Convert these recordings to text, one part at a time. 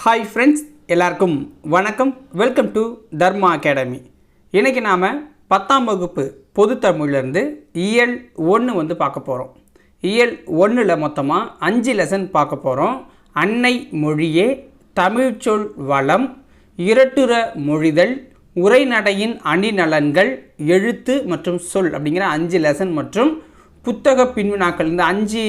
Hi friends, எல்லாருக்கும் வணக்கம். Welcome to Dharma academy. இன்றைக்கி நாம் 10ஆம் வகுப்பு பொது தமிழ்லேருந்து இயல் 1 பார்க்க போகிறோம். இயல் 1ல் மொத்தமாக 5 லெசன் பார்க்க போகிறோம். அன்னை மொழியே, தமிழ்ச்சொல் வளம், இரட்டுற மொழிதல், உரைநடையின் அணிநலன்கள், எழுத்து மற்றும் சொல் அப்படிங்கிற 5 லெசன் மற்றும் புத்தக பின்வினாக்கள். இந்த 5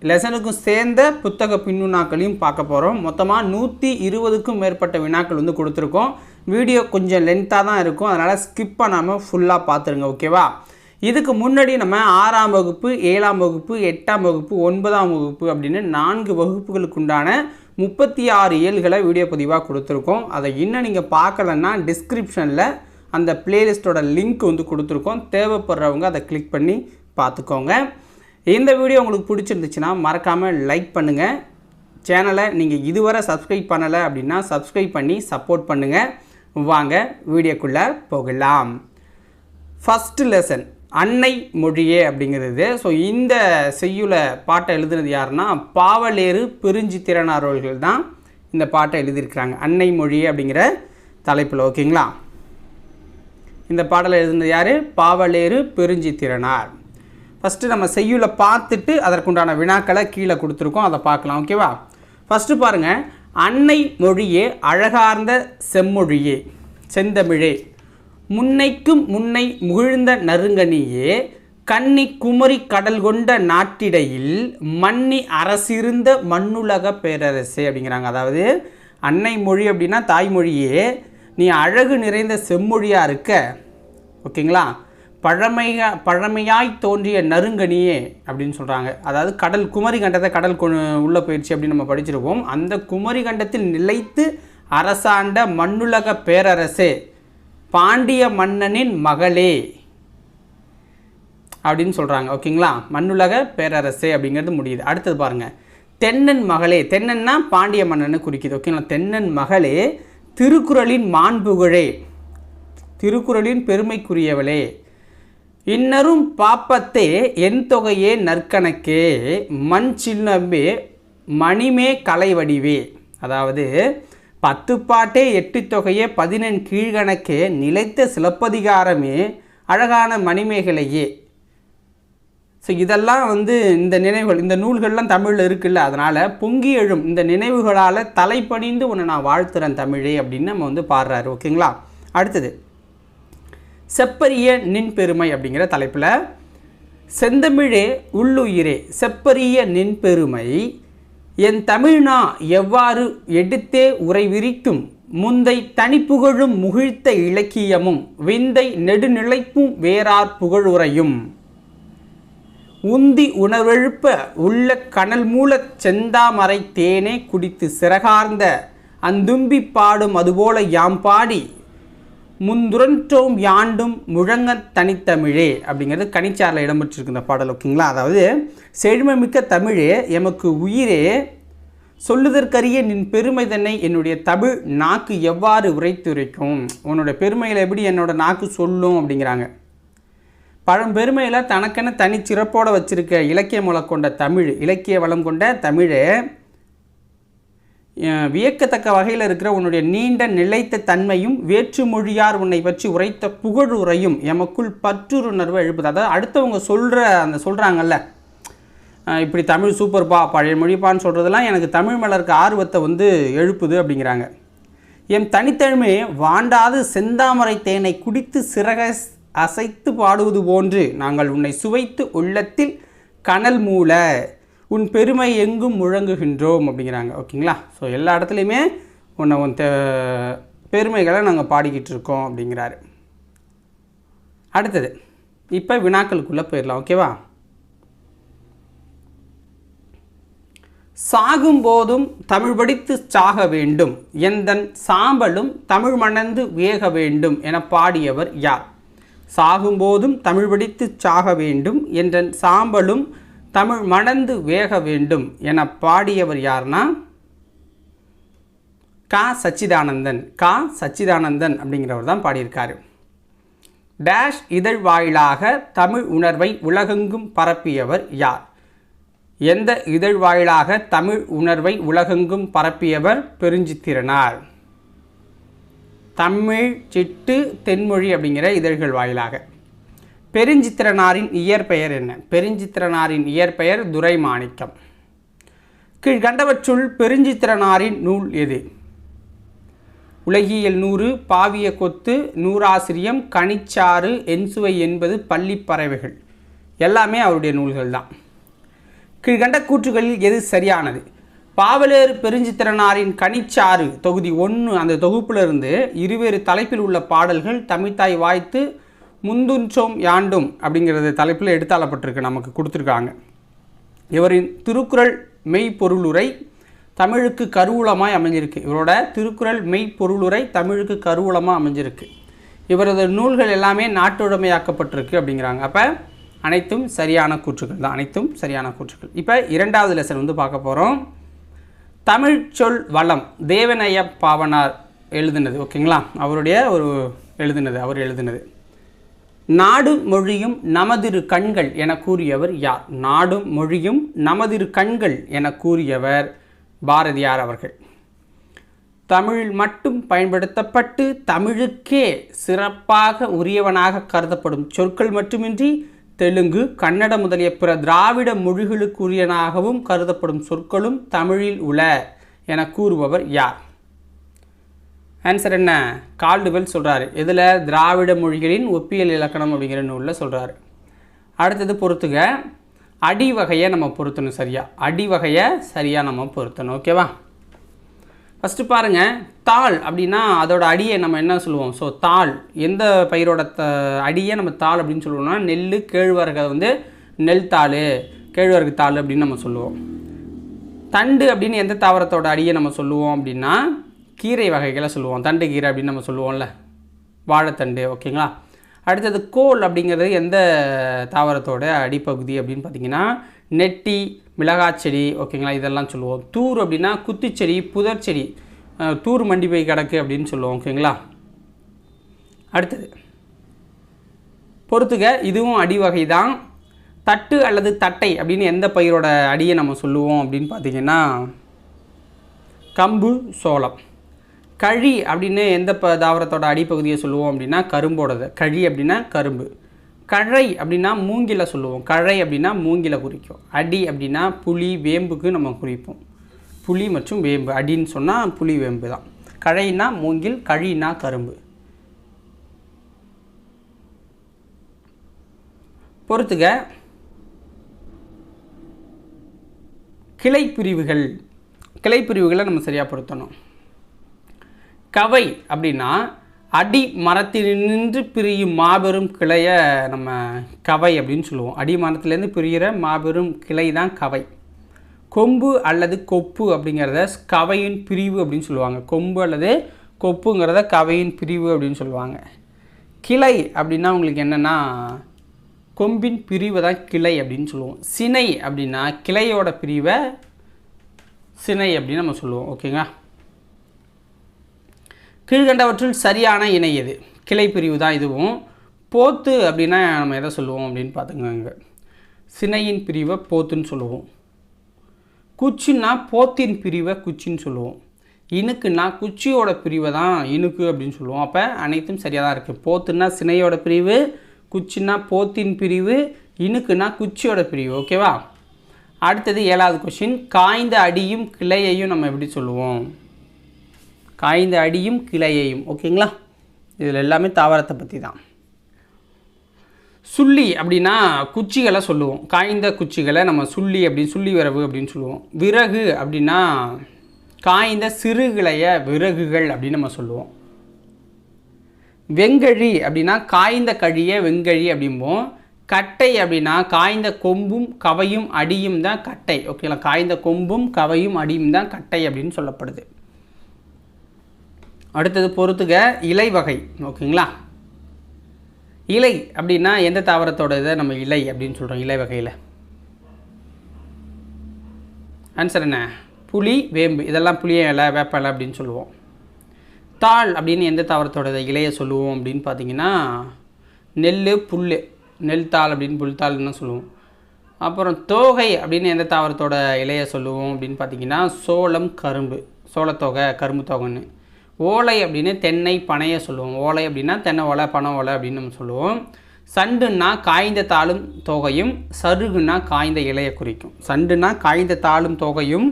லெசனுக்கும் சேர்ந்த புத்தக பின்வினாக்களையும் பார்க்க போகிறோம். மொத்தமாக 120க்கும் மேற்பட்ட வினாக்கள் கொடுத்துருக்கோம். வீடியோ கொஞ்சம் லென்த்தாக தான் இருக்கும், அதனால் ஸ்கிப் பண்ணாமல் ஃபுல்லாக பார்த்துருங்க, ஓகேவா? இதுக்கு முன்னாடி நம்ம 6ஆம் வகுப்பு, 7ஆம் வகுப்பு, 8ஆம் வகுப்பு, 9ஆம் வகுப்பு அப்படின்னு 4 வகுப்புகளுக்கு உண்டான 36 இயல்களை வீடியோ பதிவாக கொடுத்துருக்கோம். அதை இன்னும் நீங்கள் பார்க்கலன்னா டிஸ்கிரிப்ஷனில் அந்த பிளேலிஸ்ட்டோட லிங்க் கொடுத்துருக்கோம். தேவைப்படுறவங்க அதை கிளிக் பண்ணி பார்த்துக்கோங்க. இந்த வீடியோ உங்களுக்கு பிடிச்சிருந்துச்சுன்னா மறக்காமல் லைக் பண்ணுங்கள். சேனலை நீங்கள் இதுவரை சப்ஸ்கிரைப் பண்ணலை அப்படின்னா சப்ஸ்கிரைப் பண்ணி சப்போர்ட் பண்ணுங்கள். வாங்க வீடியோக்குள்ளே போகலாம். ஃபஸ்ட்டு லெசன் அன்னை மொழியே அப்படிங்கிறது. ஸோ இந்த செய்யுளை பாட்டை எழுதுனது யாருன்னா பாவலேறு பெருஞ்சித்திரனார் அவர்கள் தான் இந்த பாட்டை எழுதியிருக்கிறாங்க. அன்னை மொழியே அப்படிங்கிற தலைப்பில், ஓகேங்களா? இந்த பாடலை எழுதுனது யார்? பாவலேறு பெருஞ்சித்திரனார். ஃபஸ்ட்டு நம்ம செய்யுளை பார்த்துட்டு அதற்குண்டான வினாக்களை கீழே கொடுத்துருக்கோம், அதை பார்க்கலாம், ஓகேவா? ஃபஸ்ட்டு பாருங்கள். அன்னை மொழியே, அழகார்ந்த செம்மொழியே, செந்தமிழே, முன்னைக்கும் முன்னை முகிழ்ந்த நறுங்கனியே, கன்னி குமரி கடல் கொண்ட நாட்டிடையில் மன்னி அரசிருந்த மண்ணுலக பேரரசே அப்படிங்கிறாங்க. அதாவது அன்னை மொழி அப்படின்னா தாய்மொழியே, நீ அழகு நிறைந்த செம்மொழியாக இருக்க, ஓகேங்களா? பழமையாய் தோன்றிய நறுங்கனியே அப்படின்னு சொல்கிறாங்க. அதாவது கடல் குமரி கண்டத்தை கடல் உள்ள போயிடுச்சு அப்படின்னு நம்ம படிச்சிருக்கோம். அந்த குமரி கண்டத்தில் நிலைத்து அரசாண்ட மண்ணுலக பேரரசே, பாண்டிய மன்னனின் மகளே அப்படின்னு சொல்கிறாங்க, ஓகேங்களா? மண்ணுலக பேரரசே அப்படிங்கிறது முடியுது. அடுத்தது பாருங்கள். தென்னன் மகளே, தென்னன்னா பாண்டிய மன்னனை குறிக்குது, ஓகேங்களா? தென்னன் மகளே, திருக்குறளின் மாண்புகழே, திருக்குறளின் பெருமைக்குரியவளே, இன்னரும் பாப்பத்தே என் தொகையே நற்கணக்கே, மண் சின்னமே மணிமே கலை வடிவே. அதாவது 10 பாட்டே 8 தொகையே 14 கீழ்கணக்கே, நிலைத்த சிலப்பதிகாரமே அழகான மணிமேகலையே. ஸோ இதெல்லாம் இந்த நினைவுகள், இந்த நூல்கள்லாம் தமிழில் இருக்குல்ல, அதனால் பொங்கி எழும் இந்த நினைவுகளால் தலைப்பணிந்து உன்னை நான் வாழ்த்துறேன் தமிழே அப்படின்னு நம்ம பாடுறாரு, ஓகேங்களா? அடுத்தது செப்பரிய நின் பெருமை அப்படிங்கிற தலைப்பில், செந்தமிழே உள்ளுயிரே, செப்பரிய நின் பெருமை, என் தமிழ்னா எவ்வாறு எடுத்தே உரை விரிக்கும், முந்தை தனிப்புகழும் முகிழ்த்த இலக்கியமும் விந்தை நெடுநிலைப்பும் வேறார் புகழுரையும், உந்தி உணர்வெழுப்ப உள்ள கனல் மூலச் செந்தாமரை தேனே குடித்து சிறகார்ந்த அந்தும்பி பாடும் அதுபோல யாம் பாடி முந்துரன்றோம் யாண்டும் முழங்க தனித்தமிழே அப்படிங்கிறது கனிச்சாரில் இடம்பெற்றிருக்கு இந்த பாடல், ஓகேங்களா? அதாவது செழுமைமிக்க தமிழே, எமக்கு உயிரே, சொல்லுதற்கரிய நின் பெருமை தன்னை என்னுடைய தமிழ் நாக்கு எவ்வாறு உரைத்துரைக்கும், உன்னோட பெருமையில் எப்படி என்னோட நாக்கு சொல்லும் அப்படிங்கிறாங்க. பழம்பெருமையில் தனக்கென தனிச்சிறப்போடு வச்சுருக்க இலக்கிய வளம் கொண்ட தமிழ், இலக்கிய வளம் கொண்ட தமிழே, வியக்கத்தக்க வகையில் இருக்கிற உன்னுடைய நீண்ட நிலைத்த தன்மையும் வேற்று மொழியார் உன்னை பற்றி உரைத்த புகழுரையும் எமக்குள் பற்றுணர்வை எழுப்புது. அதாவது அடுத்தவங்க சொல்கிறாங்கல்ல, இப்படி தமிழ் சூப்பர்ப்பா, பழைய மொழிப்பான்னு சொல்கிறதெல்லாம் எனக்கு தமிழ் மேலே இருக்க ஆர்வத்தை எழுப்புது அப்படிங்கிறாங்க. என் தனித்தன்மை வாண்டாது செந்தாமரை தேனை குடித்து சிறக அசைத்து பாடுவது போன்று நாங்கள் உன்னை சுவைத்து உள்ளத்தில் கனல் மூல உன் பெருமை எங்கும் முழங்குகின்றோம் அப்படிங்கிறாங்க, ஓகேங்களா? ஸோ எல்லா இடத்துலையுமே உன் பெருமைகளை நாங்கள் பாடிக்கிட்டு இருக்கோம் அப்படிங்கிறாரு. அடுத்தது இப்போ வினாக்களுக்குள்ளே போயிடலாம், ஓகேவா? சாகும்போதும் தமிழ் படித்து சாக வேண்டும், எந்தன் சாம்பலும் தமிழ் மணந்து வேக வேண்டும் என பாடியவர் யார்? சாகும்போதும் தமிழ் படித்து சாக வேண்டும், எந்தன் சாம்பலும் தமிழ் மணந்து வேக வேண்டும் என பாடியவர் யார்னா கா சச்சிதானந்தன். கா சச்சிதானந்தன் அப்படிங்கிறவர் தான் பாடியிருக்காரு. டேஷ் இதழ் வாயிலாக தமிழ் உணர்வை உலகெங்கும் பரப்பியவர் யார்? எந்த இதழ் வாயிலாக தமிழ் உணர்வை உலகெங்கும் பரப்பியவர் பெருஞ்சித்திரனார்? தமிழ் சிட்டு தென்மொழி அப்படிங்கிற இதழ்கள் வாயிலாக. பெருஞ்சித்திரனாரின் இயற்பெயர் என்ன? பெருஞ்சித்திரனாரின் இயற்பெயர் துரைமாணிக்கம். கீழ்கண்டவற்றுள் பெருஞ்சித்திரனாரின் நூல் எது? உலகியல் 100, பாவிய கொத்து, நூறாசிரியம், கனிச்சாறு, என்சுவை என்பது, பள்ளிப்பறவைகள் எல்லாமே அவருடைய நூல்கள் தான். கீழ்கண்ட கூற்றுகளில் எது சரியானது? பாவலேறு பெருஞ்சித்திரனாரின் கனிச்சாறு தொகுதி 1 அந்த தொகுப்பிலிருந்து இருவேறு தலைப்பில் உள்ள பாடல்கள் தமிழ்த்தாய் வாய்த்து முந்துஞ்சோம் யாண்டும் அப்படிங்கிறது தலைப்பில் எடுத்தாளப்பட்டிருக்கு, நமக்கு கொடுத்துருக்காங்க. இவரின் திருக்குறள் மெய்ப்பொருளுரை தமிழுக்கு கருவூலமாய் அமைஞ்சிருக்கு. இவரோட திருக்குறள் மெய்ப்பொருளுரை தமிழுக்கு கருவூலமாக அமைஞ்சிருக்கு. இவரது நூல்கள் எல்லாமே நாட்டுடைமையாக்கப்பட்டிருக்கு அப்படிங்கிறாங்க. அப்போ அனைத்தும் சரியான கூற்றுகள் தான், அனைத்தும் சரியான கூற்றுகள். இப்போ 2வது லெசன் வந்து பார்க்க போகிறோம். தமிழ் சொல் வளம் தேவநய பாவனார் எழுதினது. ஓகேங்களா, அவருடைய அவர் எழுதினது. நாடும் மொழியும் நமதிரு கண்கள் என கூறியவர் யார்? நாடும் மொழியும் நமதிரு கண்கள் என கூறியவர் பாரதியார் அவர்கள். தமிழில் மட்டும் பயன்படுத்தப்பட்டு தமிழுக்கே சிறப்பாக உரியவனாக கருதப்படும் சொற்கள் மட்டுமின்றி தெலுங்கு, கன்னட முதலிய பிற திராவிட மொழிகளுக்குரியனாகவும் கருதப்படும் சொற்களும் தமிழில் உள என கூறுபவர் யார்? ஆன்சர் என்ன? கால்டுவெல் சொல்கிறாரு. இதில் திராவிட மொழிகளின் ஒப்பியல் இலக்கணம் அப்படிங்கிற நூலில் சொல்கிறாரு. அடுத்தது பொறுத்துக. அடி வகையை நம்ம பொருத்தணும் சரியா. அடி வகையை சரியாக நம்ம பொருத்தணும். ஓகேவா? ஃபஸ்ட்டு பாருங்கள், தாள் அப்படின்னா அதோட அடியை நம்ம என்ன சொல்லுவோம்? ஸோ தாள் எந்த பயிரோட அடியை நம்ம தாள் அப்படின்னு சொல்லுவோம்னா நெல், கேழ்வரகை வந்து நெல் தாள், கேழ்வரகு தாள் அப்படின்னு நம்ம சொல்லுவோம். தண்டு அப்படின்னு எந்த தாவரத்தோட அடியை நம்ம சொல்லுவோம் அப்படின்னா கீரை வகைகளை சொல்லுவோம். தண்டு கீரை அப்படின்னு நம்ம சொல்லுவோம்ல, வாழைத்தண்டு. ஓகேங்களா? அடுத்தது கோல் அப்படிங்கிறது எந்த தாவரத்தோட அடிப்பகுதி அப்படின்னு பார்த்தீங்கன்னா நெட்டி, மிளகாச்செடி. ஓகேங்களா, இதெல்லாம் சொல்லுவோம். தூர் அப்படின்னா குத்திச்செடி, புதர் செடி, தூர் மண்டி போய் கிடக்கு அப்படின்னு சொல்லுவோம். ஓகேங்களா? அடுத்தது பொறுத்துக. இதுவும் அடி வகை தான். தட்டு அல்லது தட்டை அப்படின்னு எந்த பயிரோட அடியை நம்ம சொல்லுவோம் அப்படின்னு பார்த்தீங்கன்னா கம்பு, சோளம். கழி அப்படின்னு எந்த தாவரத்தோட அடிப்பகுதியை சொல்லுவோம் அப்படின்னா கரும்போடது. கழி அப்படின்னா கரும்பு. கழை அப்படின்னா மூங்கில சொல்லுவோம். கழை அப்படின்னா மூங்கில குறிக்கும். அடி அப்படின்னா புளி, வேம்புக்கு நம்ம குறிப்போம். புளி மற்றும் வேம்பு, அடின்னு சொன்னால் புளி, வேம்பு தான். கழைனா மூங்கில், கழினா கரும்பு. பொறுத்துக. கிளை பிரிவுகள். கிளை பிரிவுகளை நம்ம சரியாக பொருத்தணும். கவை அப்படின்னா அடி மரத்தினின்று பிரியும் மாபெரும் கிளையை நம்ம கவை அப்படின்னு சொல்லுவோம். அடி மரத்துலேருந்து பிரிகிற மாபெரும் கிளை தான் கவை. கொம்பு அல்லது கொப்பு அப்படிங்கிறத கவையின் பிரிவு அப்படின்னு சொல்லுவாங்க. கொம்பு அல்லது கொப்புங்கிறத கவையின் பிரிவு அப்படின்னு சொல்லுவாங்க. கிளை அப்படின்னா உங்களுக்கு என்னென்னா கொம்பின் பிரிவை தான் கிளை அப்படின்னு சொல்லுவோம். சினை அப்படின்னா கிளையோட பிரிவை சினை அப்படின்னு நம்ம சொல்லுவோம். ஓகேங்களா? கீழ்கண்டவற்றில் சரியான இணை எது? கிளை பிரிவு தான் இதுவும். போத்து அப்படின்னா நம்ம எதை சொல்லுவோம் அப்படின்னு பார்த்துங்க. சினையின் பிரிவை போத்துன்னு சொல்லுவோம். குச்சின்னா போத்தின் பிரிவை குச்சின்னு சொல்லுவோம். இணுக்குன்னா குச்சியோட பிரிவை தான் இணுக்கு அப்படின்னு சொல்லுவோம். அப்போ அனைத்தும் சரியாக தான் இருக்குது. போத்துன்னா சினையோட பிரிவு, குச்சின்னா போத்தின் பிரிவு, இணுக்குன்னா குச்சியோட பிரிவு. ஓகேவா? அடுத்தது 7வது கொஸ்டின். காய்ந்த அடியும் கிளையையும் நம்ம எப்படி சொல்லுவோம்? காய்ந்த அடியும் கிளையையும். ஓகேங்களா? இதில் எல்லாமே தாவரத்தை பற்றி தான். சுள்ளி அப்படின்னா குச்சிகளை சொல்லுவோம். காய்ந்த குச்சிகளை நம்ம சுள்ளி அப்படின்னு, சுள்ளி விரவு அப்படின்னு சொல்லுவோம். விறகு அப்படின்னா காய்ந்த சிறுகிளைய விறகுகள் அப்படின்னு நம்ம சொல்லுவோம். வெங்கழி அப்படின்னா காய்ந்த கழியை வெங்கழி அப்படிம்போம். கட்டை அப்படின்னா காய்ந்த கொம்பும் கவையும் அடியும் தான் கட்டை. ஓகேங்களா? காய்ந்த கொம்பும் கவையும் அடியும் தான் கட்டை அப்படின்னு சொல்லப்படுது. அடுத்தது பொறுத்துக. இலை வகை. ஓகேங்களா? இலை அப்படின்னா எந்த தாவரத்தோட இதை நம்ம இலை அப்படின்னு சொல்கிறோம்? இலை வகையில் ஆன்சர் என்ன? புளி, வேம்பு. இதெல்லாம் புளிய இலை, வேப்ப இலை அப்படின்னு சொல்லுவோம். தாள் அப்படின்னு எந்த தாவரத்தோட இலையை சொல்லுவோம் அப்படின்னு பார்த்தீங்கன்னா நெல், புல். நெல் தாள் அப்படின்னு புல் தாள்னு சொல்லுவோம். அப்புறம் தோகை அப்படின்னு எந்த தாவரத்தோட இலையை சொல்லுவோம் அப்படின்னு பார்த்தீங்கன்னா சோளம், கரும்பு, சோளத்தொகை, கரும்பு தொகைன்னு. ஓலை அப்படின்னு தென்னை, பனையை சொல்லுவோம். ஓலை அப்படின்னா தென்னை ஓலை, பனை ஓலை அப்படின்னு நம்ம சொல்லுவோம். சண்டுன்னா காய்ந்த தாளும் தொகையும், சருகுன்னா காய்ந்த இலையை குறிக்கும். சண்டுன்னா காய்ந்த தாளும் தொகையும்,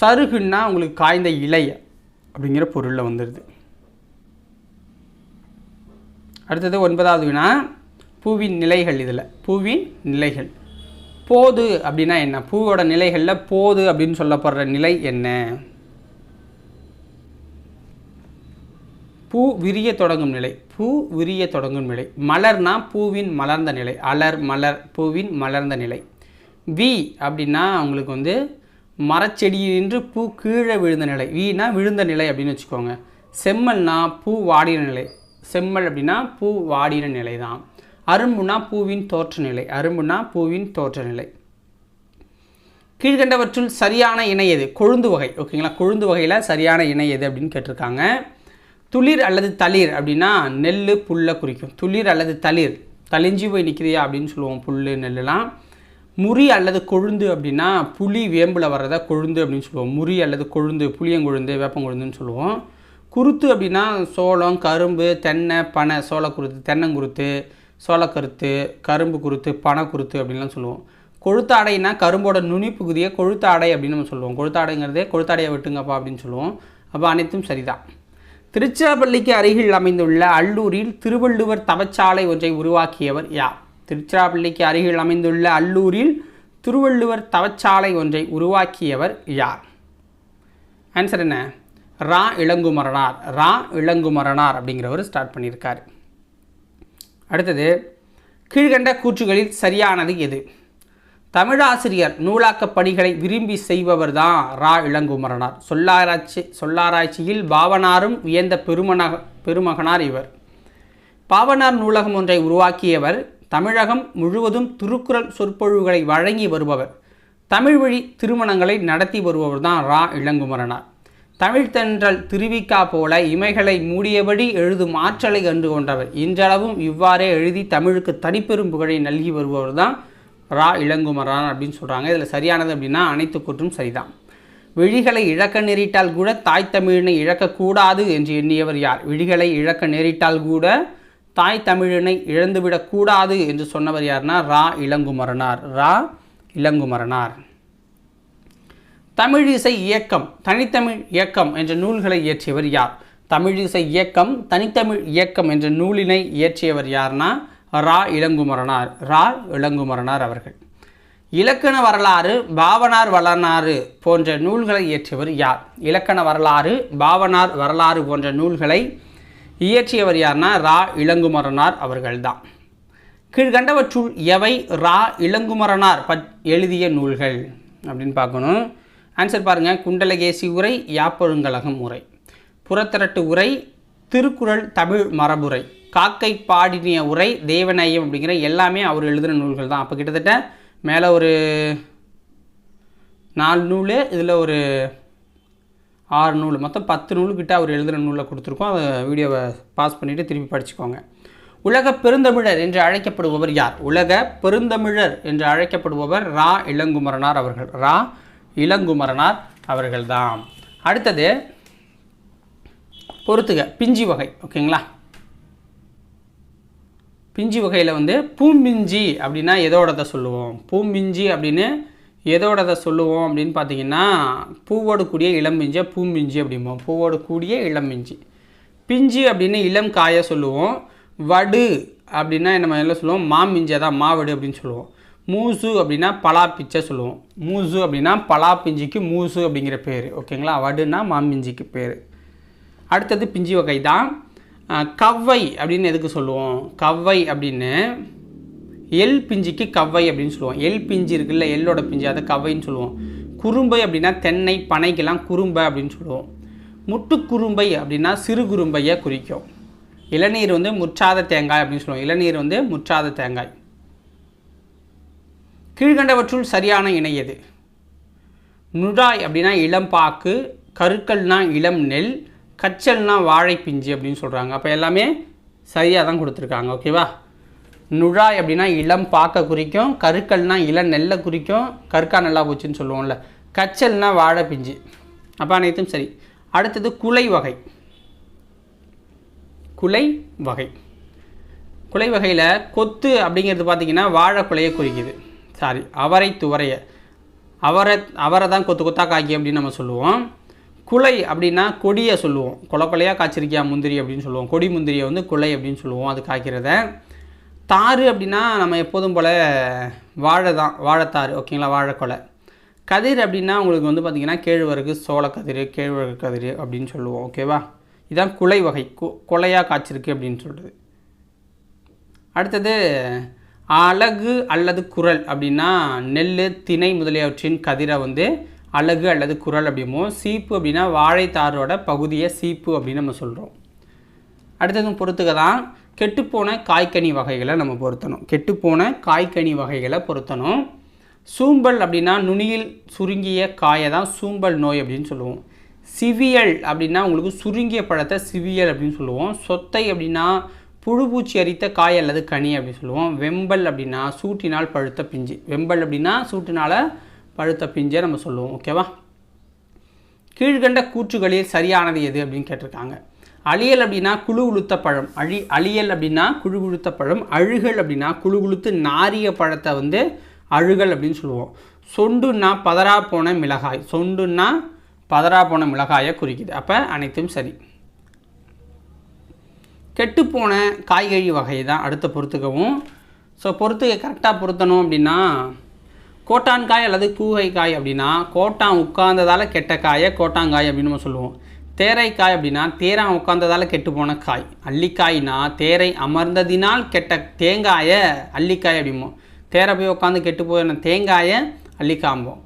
சருகுன்னா உங்களுக்கு காய்ந்த இலை அப்படிங்கிற பொருளில் வந்துடுது. அடுத்தது 9வது வினா, பூவின் நிலைகள். இதில் பூவின் நிலைகள். போது அப்படின்னா என்ன? பூவோட நிலைகளில் போது அப்படின்னு சொல்லப்படுற நிலை என்ன? பூ விரிய தொடங்கும் நிலை. பூ விரிய தொடங்கும் நிலை. மலர்னா பூவின் மலர்ந்த நிலை. அலர், மலர், பூவின் மலர்ந்த நிலை. வி அப்படின்னா உங்களுக்கு வந்து மரச்செடியினின்று பூ கீழே விழுந்த நிலை. வீனா விழுந்த நிலை அப்படின்னு வச்சுக்கோங்க. செம்மல்னா பூ வாடின நிலை. செம்மல் அப்படின்னா பூ வாடின நிலை தான். அரும்புனா பூவின் தோற்ற நிலை. அரும்புனா பூவின் தோற்ற நிலை. கீழ்கண்டவற்றுள் சரியான இணை எது? கொழுந்து வகை. ஓகேங்களா, கொழுந்து வகையில் சரியான இணை எது அப்படின்னு கேட்டிருக்காங்க. துளிர் அல்லது தளிர் அப்படின்னா நெல், புல்லை குறிக்கும். துளிர் அல்லது தளிர், தளிஞ்சி போய் நிற்கிறியா அப்படின்னு சொல்லுவோம் புல், நெல்லுலாம். முறி அல்லது கொழுந்து அப்படின்னா புளி, வேம்பில் வர்றதை கொழுந்து அப்படின்னு சொல்லுவோம். முறி அல்லது கொழுந்து, புளியங்கொழுந்து, வேப்பங்கொழுந்துன்னு சொல்லுவோம். குருத்து அப்படின்னா சோளம், கரும்பு, தென்னை, பனை, சோளக்குருத்து, தென்னங்குருத்து, சோளக்கருத்து, கரும்பு குருத்து, பனை குருத்து அப்படின்லாம் சொல்லுவோம். கொழுத்தாடைனா கரும்போட நுனி பகுதியை கொழுத்தாடை அப்படின்னு நம்ம சொல்லுவோம். கொழுத்தாடைங்கிறதே கொழுத்தாடையை வெட்டுங்கப்பா அப்படின்னு சொல்லுவோம். அப்போ அனைத்தும் சரிதான். திருச்சிராப்பள்ளிக்கு அருகில் அமைந்துள்ள அல்லூரில் திருவள்ளுவர் தவச்சாலை ஒன்றை உருவாக்கியவர் யார்? திருச்சிராப்பள்ளிக்கு அருகில் அமைந்துள்ள அல்லூரில் திருவள்ளுவர் தவச்சாலை ஒன்றை உருவாக்கியவர் யார்? ஆன்சர் என்ன? ரா இளங்குமரனார். ரா இளங்குமரனார் அப்படிங்கிறவர் ஸ்டார்ட் பண்ணியிருக்கார். அடுத்தது, கீழ்கண்ட கூற்றுகளில் சரியானது எது? தமிழாசிரியர் நூலாக்க பணிகளை விரும்பி செய்பவர் தான் ரா இளங்குமரனார். சொல்லாராய்ச்சியில் பாவனாரும் வியந்த பெருமகனார் இவர். பாவனார் நூலகம் ஒன்றை உருவாக்கியவர். தமிழகம் முழுவதும் திருக்குறள் சொற்பொழிவுகளை வழங்கி வருபவர். தமிழ் வழி திருமணங்களை நடத்தி வருபவர் தான் ரா இளங்குமரனார். தமிழ்த்தென்றல் திருவிக்கா போல இமைகளை மூடியபடி எழுதும் ஆற்றலை கண்டு கொண்டவர். இன்றளவும் இவ்வாறே எழுதி தமிழுக்கு தனிப்பெரும் புகழை நல்கி வருபவர் தான் ரா இளங்குமரனார் அப்படின்னு சொல்கிறாங்க. இதில் சரியானது அப்படின்னா அனைத்து கூற்றும் சரிதான். விழிகளை இழக்க நேரிட்டால் கூட தாய் தமிழினை இழக்கக்கூடாது என்று எண்ணியவர் யார்? விழிகளை இழக்க நேரிட்டால் கூட தாய் தமிழினை இழந்துவிடக்கூடாது என்று சொன்னவர் யார்னா ரா இளங்குமரனார். ரா இளங்குமரனார். தமிழிசை இயக்கம், தனித்தமிழ் இயக்கம் என்ற நூல்களை இயற்றியவர் யார்? தமிழிசை இயக்கம், தனித்தமிழ் இயக்கம் என்ற நூலினை இயற்றியவர் யார்னா ரா இளங்குமரனார். ரா இளங்குமரனார் அவர்கள். இலக்கண வரலாறு, பாவனார் வரலாறு போன்ற நூல்களை இயற்றியவர் யார்? இலக்கண வரலாறு, பாவனார் வரலாறு போன்ற நூல்களை இயற்றியவர் யார்னா ரா இளங்குமரனார் அவர்கள்தான். கீழ்கண்டவற்றுள் எவை ரா இளங்குமரனார் எழுதிய நூல்கள் அப்படின்னு பார்க்கணும். ஆன்சர் பாருங்கள். குண்டலகேசி உரை, யாப்பொருங்கலகம் உரை, புறத்திரட்டு உரை, திருக்குறள் தமிழ் மரபுரை, காக்கை பாடினிய உரை, தேவநேயம் அப்படிங்கிற எல்லாமே அவர் எழுதின நூல்கள் தான். அப்போ கிட்டத்தட்ட மேலே ஒரு 4 நூல், இதில் ஒரு 6 நூல், மொத்தம் 10 நூலுக்கிட்ட அவர் எழுதின நூலில் கொடுத்துருக்கோம். அதை வீடியோவை பாஸ் பண்ணிவிட்டு திருப்பி படிச்சுக்கோங்க. உலக பெருந்தமிழர் என்று அழைக்கப்படுபவர் யார்? உலக பெருந்தமிழர் என்று அழைக்கப்படுபவர் ரா இளங்குமரனார் அவர்கள். ரா இளங்குமரனார் அவர்கள்தான். அடுத்தது பொறுத்துக, பிஞ்சி வகை. ஓகேங்களா, பிஞ்சி வகையில் வந்து பூம்பிஞ்சி அப்படின்னா எதோடதை சொல்லுவோம்? பூம்பிஞ்சி அப்படின்னு எதோடதை சொல்லுவோம் அப்படின்னு பார்த்தீங்கன்னா பூவோடு கூடிய இளம்பிஞ்சை பூம்பிஞ்சி அப்படிம்போம். பூவோடு கூடிய இளம்பிஞ்சி. பிஞ்சு அப்படின்னு இளம் காயை சொல்லுவோம். வடு அப்படின்னா நம்ம எல்லாம் சொல்லுவோம் மாம்பிஞ்சை தான், மாவடு அப்படின்னு சொல்லுவோம். மூசு அப்படின்னா பலாப்பிச்சை சொல்லுவோம். மூசு அப்படின்னா பலாப்பிஞ்சிக்கு மூசு அப்படிங்கிற பேர். ஓகேங்களா, வடுனா மாம்பிஞ்சிக்கு பேர். அடுத்தது பிஞ்சி வகை தான். கவ்வை அப்படின்னு எதுக்கு சொல்லுவோம்? கவ்வை அப்படின்னு எல் பிஞ்சிக்கு கவ்வை அப்படின்னு சொல்லுவோம். எல் பிஞ்சு இருக்குல்ல, எல்லோட பிஞ்சு, அதை கவ்வைன்னு சொல்லுவோம். குறும்பை அப்படின்னா தென்னை, பனைக்கெல்லாம் குறும்பை அப்படின்னு சொல்லுவோம். முட்டுக்குறும்பை அப்படின்னா சிறு குறும்பையை குறிக்கும். இளநீர் வந்து முற்றாத தேங்காய் அப்படின்னு சொல்லுவோம். இளநீர் வந்து முற்றாத தேங்காய். கீழ்கண்டவற்றுள் சரியான இணை எது? நுடாய் அப்படின்னா இளம்பாக்கு, கருக்கல்னா இளம் நெல், கச்சல்னா வாழை பிஞ்சு அப்படின்னு சொல்கிறாங்க. அப்போ எல்லாமே சரியாக தான் கொடுத்துருக்காங்க. ஓகேவா, நுழாய் அப்படின்னா இளம் பாக்க குறிக்கும், கருக்கல்னா இளம் நெல்லை குறிக்கும், கருக்கா நல்லா போச்சுன்னு சொல்லுவோம்ல. கச்சல்னா வாழை பிஞ்சு. அப்போ அனைத்தும் சரி. அடுத்தது குலை வகை. குலை வகை குலை வகையில் கொத்து அப்படிங்கிறது பார்த்திங்கன்னா வாழைக்குலையை குறிக்குது. சாரி, அவரை துவரைய அவரை தான் கொத்து கொத்தாக காய்க்கி அப்படின்னு நம்ம சொல்லுவோம். குலை அப்படின்னா கொடியை சொல்லுவோம். கொலையாக காய்ச்சிருக்கியா முந்திரி அப்படின்னு சொல்லுவோம். கொடி முந்திரியை வந்து குலை அப்படின்னு சொல்லுவோம், அது காய்க்கிறத. தாறு அப்படின்னா நம்ம எப்போதும் போல் வாழை தான், வாழைத்தாறு. ஓகேங்களா, வாழைக்கொலை. கதிர் அப்படின்னா உங்களுக்கு வந்து பார்த்திங்கன்னா கேழ்வரகு, சோளக்கதிர், கேழ்வரகு கதிர் அப்படின்னு சொல்லுவோம். ஓகேவா, இதுதான் குலை வகை, கொலையாக காய்ச்சிருக்கு அப்படின்னு சொல்கிறது. அடுத்தது அலகு அல்லது குரல் அப்படின்னா நெல், திணை முதலியவற்றின் கதிரை வந்து அலகு அல்லது குரல் அப்படிமோ. சீப்பு அப்படின்னா வாழைத்தாரோட பகுதியை சீப்பு அப்படின்னு நம்ம சொல்கிறோம். அடுத்ததும் பொறுத்துக்க தான் கெட்டுப்போன காய்கனி வகைகளை நம்ம பொருத்தணும். கெட்டுப்போன காய்கனி வகைகளை பொருத்தணும். சூம்பல் அப்படின்னா நுனியில் சுருங்கிய காயை தான் சூம்பல் நோய் அப்படின்னு சொல்லுவோம். சிவியல் அப்படின்னா உங்களுக்கு சுருங்கிய பழத்தை சிவியல் அப்படின்னு சொல்லுவோம். சொத்தை அப்படின்னா புழுபூச்சி அரித்த காய் அல்லது கனி அப்படின்னு சொல்லுவோம். வெம்பல் அப்படின்னா சூட்டினால் பழுத்த பிஞ்சு. வெம்பல் அப்படின்னா சூட்டினால் பழுத்த பிஞ்சை நம்ம சொல்லுவோம். ஓகேவா, கீழ்கண்ட கூற்றுகளில் சரியானது எது அப்படின்னு கேட்டிருக்காங்க. அழியல் அப்படின்னா குழு உளுத்த பழம். அழியல் அப்படின்னா குழு உளுத்த பழம். அழுகல் அப்படின்னா குழு உளுத்து நாரிய பழத்தை வந்து அழுகல் அப்படின்னு சொல்லுவோம். சொண்டுன்னா பதறா போன மிளகாய். சொண்டுன்னா பதறா போன மிளகாயை குறிக்குது. அப்போ அனைத்தும் சரி. கெட்டுப்போன காய்கறி வகை தான் அடுத்த பொறுத்துக்கவும். ஸோ பொறுத்துக்க கரெக்டாக பொருத்தணும் அப்படின்னா கோட்டான்காய் அல்லது கூகைக்காய் அப்படின்னா கோட்டான் உட்கார்ந்ததால் கெட்ட காயை கோட்டாங்காய் அப்படின்னு நம்ம சொல்லுவோம். தேரைக்காய் அப்படின்னா தேரான் உட்கார்ந்ததால் கெட்டு போன காய். அல்லிக்காய்னா தேரை அமர்ந்ததினால் கெட்ட தேங்காயை அல்லிக்காய் அப்படிம்போம். தேரை போய் உட்காந்து கெட்டு போன தேங்காயை அல்லிக்காம்போம்.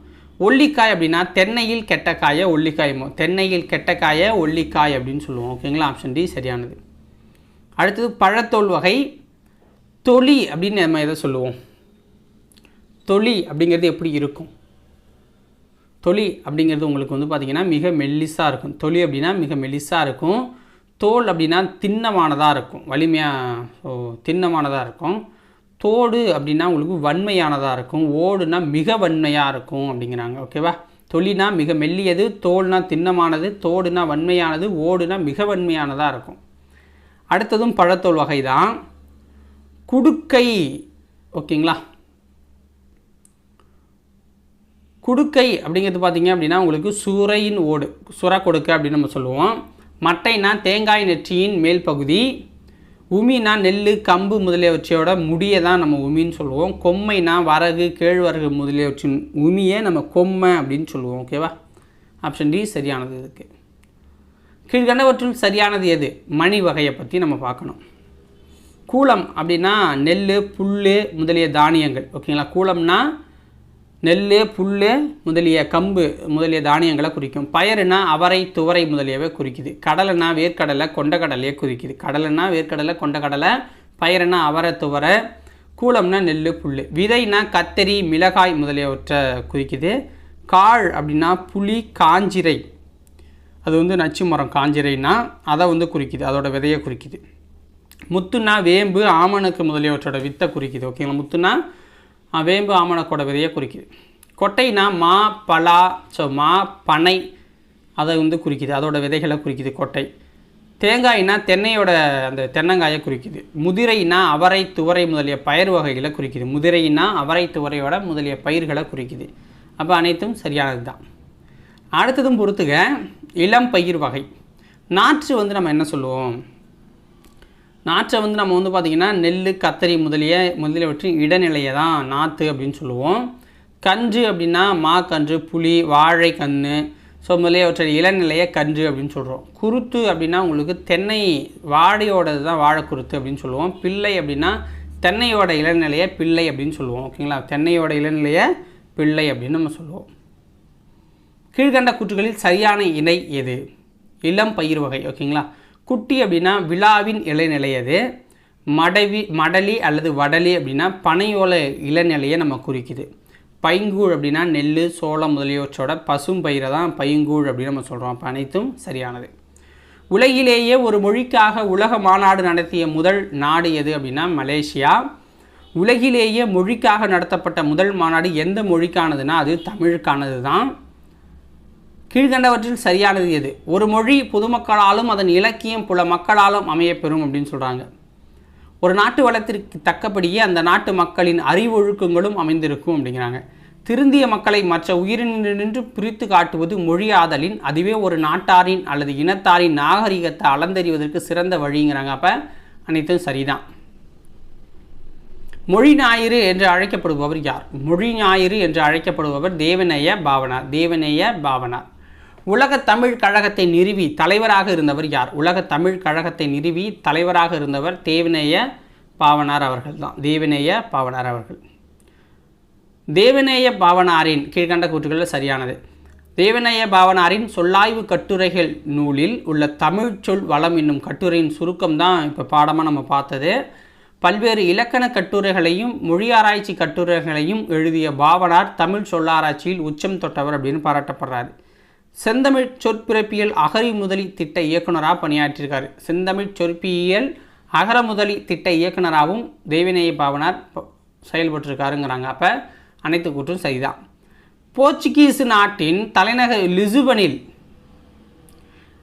ஒல்லிக்காய் அப்படின்னா தென்னையில் கெட்ட காயை ஒல்லிக்காயுமோ. தென்னையில் கெட்ட காயை ஒல்லிக்காய் அப்படின்னு சொல்லுவோம். ஓகேங்களா, ஆப்ஷன் டி சரியானது. அடுத்தது பழத்தோல் வகை. தொலி அப்படின்னு நம்ம எதை சொல்லுவோம்? தொலி அப்படிங்கிறது எப்படி இருக்கும்? தொலி அப்படிங்கிறது உங்களுக்கு வந்து பார்த்திங்கன்னா மிக மெல்லிஸாக இருக்கும். தொலி அப்படின்னா மிக மெல்லிஸாக இருக்கும். தோல் அப்படின்னா திண்ணமானதாக இருக்கும், வலிமையாக திண்ணமானதாக இருக்கும். தோடு அப்படின்னா உங்களுக்கு வன்மையானதாக இருக்கும். ஓடுனா மிக வன்மையாக இருக்கும் அப்படிங்கிறாங்க. ஓகேவா, தொலினா மிக மெல்லியது, தோல்னா திண்ணமானது, தோடுனா வன்மையானது, ஓடுனா மிக வன்மையானதாக இருக்கும். அடுத்ததும் பழத்தோல் வகை தான். குடுக்கை. ஓகேங்களா, குடுக்கை அப்படிங்கிறது பார்த்திங்க அப்படின்னா உங்களுக்கு சூறையின் ஓடு, சுர கொடுக்கை அப்படின்னு நம்ம சொல்லுவோம். மட்டைனா தேங்காய் நெற்றியின் மேல் பகுதி. உமினா நெல், கம்பு முதலியவற்றையோட முடியை தான் நம்ம உமின்னு சொல்லுவோம். கொம்மைனா வரகு, கேழ்வரகு முதலியவற்றின் உமியை நம்ம கொம்மை அப்படின்னு சொல்லுவோம். ஓகேவா, ஆப்ஷன் டி சரியானது. இதுக்கு கீழ்கண்டவற்றில் சரியானது எது? மணி வகையை பற்றி நம்ம பார்க்கணும். கூலம் அப்படின்னா நெல், புல் முதலிய தானியங்கள். ஓகேங்களா, கூலம்னா நெல், புல் முதலிய கம்பு முதலிய தானியங்களை குறிக்கும். பயறுனா அவரை, துவரை முதலியவை குறிக்குது. கடலைனா வேர்க்கடலை, கொண்டக்கடலையை குறிக்குது. கடலைனா வேர்க்கடலை, கொண்டக்கடலை. பயறுனா அவரை, துவரை. கூலம்னா நெல், புல். விதைனா கத்தரி, மிளகாய் முதலியவற்றை குறிக்குது. காள் அப்படின்னா புளி, காஞ்சிரை, அது வந்து நச்சு மரம் காஞ்சிரைனா அதை வந்து குறிக்குது, அதோட விதையை குறிக்குது. முத்துனா வேம்பு, ஆமணக்கு முதலியவற்றோட வித்தை குறிக்குது. ஓகேங்களா, முத்துனா வேம்பு, ஆமணக்கோட விதையை குறிக்குது. கொட்டைனா மா, பலா, மா, பனை அதை வந்து குறிக்குது, அதோட விதைகளை குறிக்குது கொட்டை. தேங்காய்னா தென்னையோட அந்த தென்னங்காயை குறிக்குது. முதிரைனா அவரை, துவரை முதலிய பயிர் வகைகளை குறிக்குது. முதிரைனா அவரை, துவரையோட முதலிய பயிர்களை குறிக்குது. அப்போ அனைத்தும் சரியானது தான். அடுத்ததும் பொறுத்துக இளம் பயிர் வகை. நாற்று வந்து நம்ம என்ன சொல்லுவோம்? நாற்றை வந்து நம்ம வந்து பார்த்திங்கன்னா நெல், கத்தரி முதலியவற்றின் இடைநிலையை தான் நாற்று அப்படின்னு சொல்லுவோம். கன்று அப்படின்னா மா கன்று, புளி, வாழை கன்று, ஸோ முதலியவற்றை இளநிலையை கன்று அப்படின்னு சொல்கிறோம். குருத்து அப்படின்னா உங்களுக்கு தென்னை வாழையோடது தான் வாழைக்குருத்து அப்படின்னு சொல்லுவோம். பிள்ளை அப்படின்னா தென்னையோட இளநிலையை பிள்ளை அப்படின்னு சொல்லுவோம். ஓகேங்களா, தென்னையோட இளநிலையை பிள்ளை அப்படின்னு நம்ம சொல்லுவோம். கீழ்கண்ட கூற்றுகளில் சரியான இணை எது? இளம் பயிர் வகை. ஓகேங்களா, குட்டி அப்படின்னா விழாவின் இலைநிலை. அது மடலி அல்லது வடலி அப்படின்னா பனையோல இளநிலையை நம்ம குறிக்குது. பைங்கூழ் அப்படின்னா நெல், சோளம் முதலியவற்றோட பசும் பயிரை தான் பைங்கூழ் அப்படின்னு நம்ம சொல்கிறோம். அப்போ அனைத்தும் சரியானது. உலகிலேயே ஒரு மொழிக்காக உலக மாநாடு நடத்திய முதல் நாடு எது அப்படின்னா மலேசியா. உலகிலேயே மொழிக்காக நடத்தப்பட்ட முதல் மாநாடு எந்த மொழிக்கானதுன்னா அது தமிழுக்கானது தான். கீழ்கண்டவற்றில் சரியானது எது? ஒரு மொழி பொதுமக்களாலும் அதன் இலக்கியம் புல மக்களாலும் அமையப்பெறும் அப்படின்னு சொல்கிறாங்க. ஒரு நாட்டு வளத்திற்கு தக்கபடியே அந்த நாட்டு மக்களின் அறிவொழுக்கங்களும் அமைந்திருக்கும் அப்படிங்கிறாங்க. திருந்திய மக்களை மற்ற உயிரினின்று பிரித்து காட்டுவது மொழியாதலின் அதுவே ஒரு நாட்டாரின் அல்லது இனத்தாரின் நாகரிகத்தை அளந்தறிவதற்கு சிறந்த வழிங்கிறாங்க. அப்போ அனைத்தும் சரிதான். மொழி ஞாயிறு என்று அழைக்கப்படுபவர் யார்? மொழி ஞாயிறு என்று அழைக்கப்படுபவர் தேவநேய பாவனார். தேவநேய பாவனார். உலக தமிழ் கழகத்தை நிறுவி தலைவராக இருந்தவர் யார்? உலக தமிழ் கழகத்தை நிறுவி தலைவராக இருந்தவர் தேவநேய பாவனார் அவர்கள் தான். தேவநேய பாவனார் அவர்கள். தேவநேய பாவனாரின் கீழ்கண்ட கூற்றுகளில் சரியானது. தேவநேய பாவனாரின் சொல்லாய்வு கட்டுரைகள் நூலில் உள்ள தமிழ் சொல் வளம் என்னும் கட்டுரையின் சுருக்கம் தான் இப்போ பாடமாக நம்ம பார்த்தது. பல்வேறு இலக்கண கட்டுரைகளையும் மொழி ஆராய்ச்சி கட்டுரைகளையும் எழுதிய பாவனார் தமிழ் சொல்லாராய்ச்சியில் உச்சம் தொட்டவர் அப்படின்னு பாராட்டப்படுறாரு. செந்தமிழ் சொற்பிறப்பியல் அகரி முதலி திட்ட இயக்குனராக பணியாற்றியிருக்காரு. செந்தமிழ் சொற்பியல் அகர முதலி திட்ட இயக்குனராகவும் தேவநேய பாவனார் செயல்பட்டிருக்காருங்கிறாங்க. அப்போ அனைத்து கூற்றும் சரிதான். போர்ச்சுகீசு நாட்டின் தலைநகர் லிசுபனில்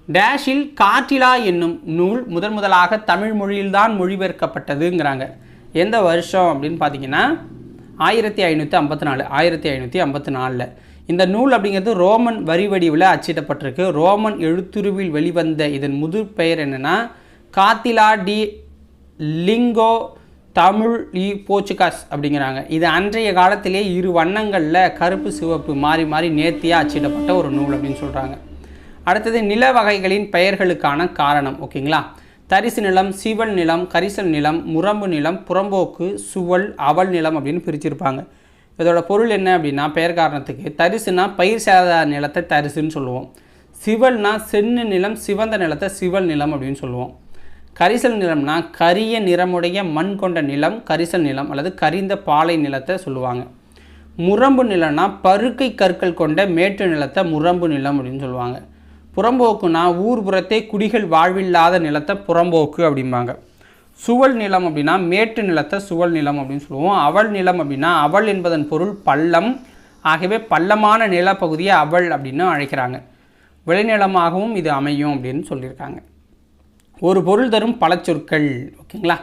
டேஷில் காற்றிலா என்னும் நூல் முதலாக தமிழ் மொழியில்தான் மொழிபெயர்க்கப்பட்டதுங்கிறாங்க. எந்த வருஷம் அப்படின்னு பார்த்தீங்கன்னா 1554. 1554 இந்த நூல் அப்படிங்கிறது ரோமன் வரி வடிவில் அச்சிடப்பட்டிருக்கு. ரோமன் எழுத்துருவில் வெளிவந்த இதன் முழு பெயர் என்னென்னா காத்திலா டி லிங்கோ தமிழ் போர்ச்சுகாஸ் அப்படிங்கிறாங்க. இது அன்றைய காலத்திலே இரு வண்ணங்களில் கருப்பு சிவப்பு மாறி மாறி நேர்த்தியாக அச்சிடப்பட்ட ஒரு நூல் அப்படின்னு சொல்கிறாங்க. அடுத்தது நில வகைகளின் பெயர்களுக்கான காரணம். ஓகேங்களா? தரிசு நிலம், சிவல் நிலம், கரிசல் நிலம், முரம்பு நிலம், புறம்போக்கு, சுவல், அவல் நிலம் அப்படின்னு பிரிச்சிருப்பாங்க. இதோட பொருள் என்ன அப்படின்னா பெயர் காரணத்துக்கு தரிசுனா பயிர் சேத நிலத்தை தரிசுன்னு சொல்லுவோம். சிவல்னா சென்னு நிலம், சிவந்த நிலத்தை சிவல் நிலம் அப்படின்னு சொல்லுவோம். கரிசல் நிலம்னா கரிய நிறமுடைய மண் கொண்ட நிலம் கரிசல் நிலம் அல்லது கரிந்த பாலை நிலத்தை சொல்லுவாங்க. முரம்பு நிலம்னா பருக்கை கற்கள் கொண்ட மேட்டு நிலத்தை முரம்பு நிலம் அப்படின்னு சொல்லுவாங்க. புறம்போக்குனா ஊர்புறத்தே குடிகள் வாழ்வில்லாத நிலத்தை புறம்போக்கு அப்படிம்பாங்க. சுவல் நிலம் அப்படின்னா மேட்டு நிலத்தை சுவல் நிலம் அப்படின்னு சொல்லுவோம். அவல் நிலம் அப்படின்னா அவல் என்பதன் பொருள் பள்ளம். ஆகவே பள்ளமான நிலப்பகுதியை அவல் அப்படின்னு அழைக்கிறாங்க. விளைநிலமாகவும் இது அமையும் அப்படின்னு சொல்லியிருக்காங்க. ஒரு பொருள் தரும் பல சொற்கள். ஓகேங்களா?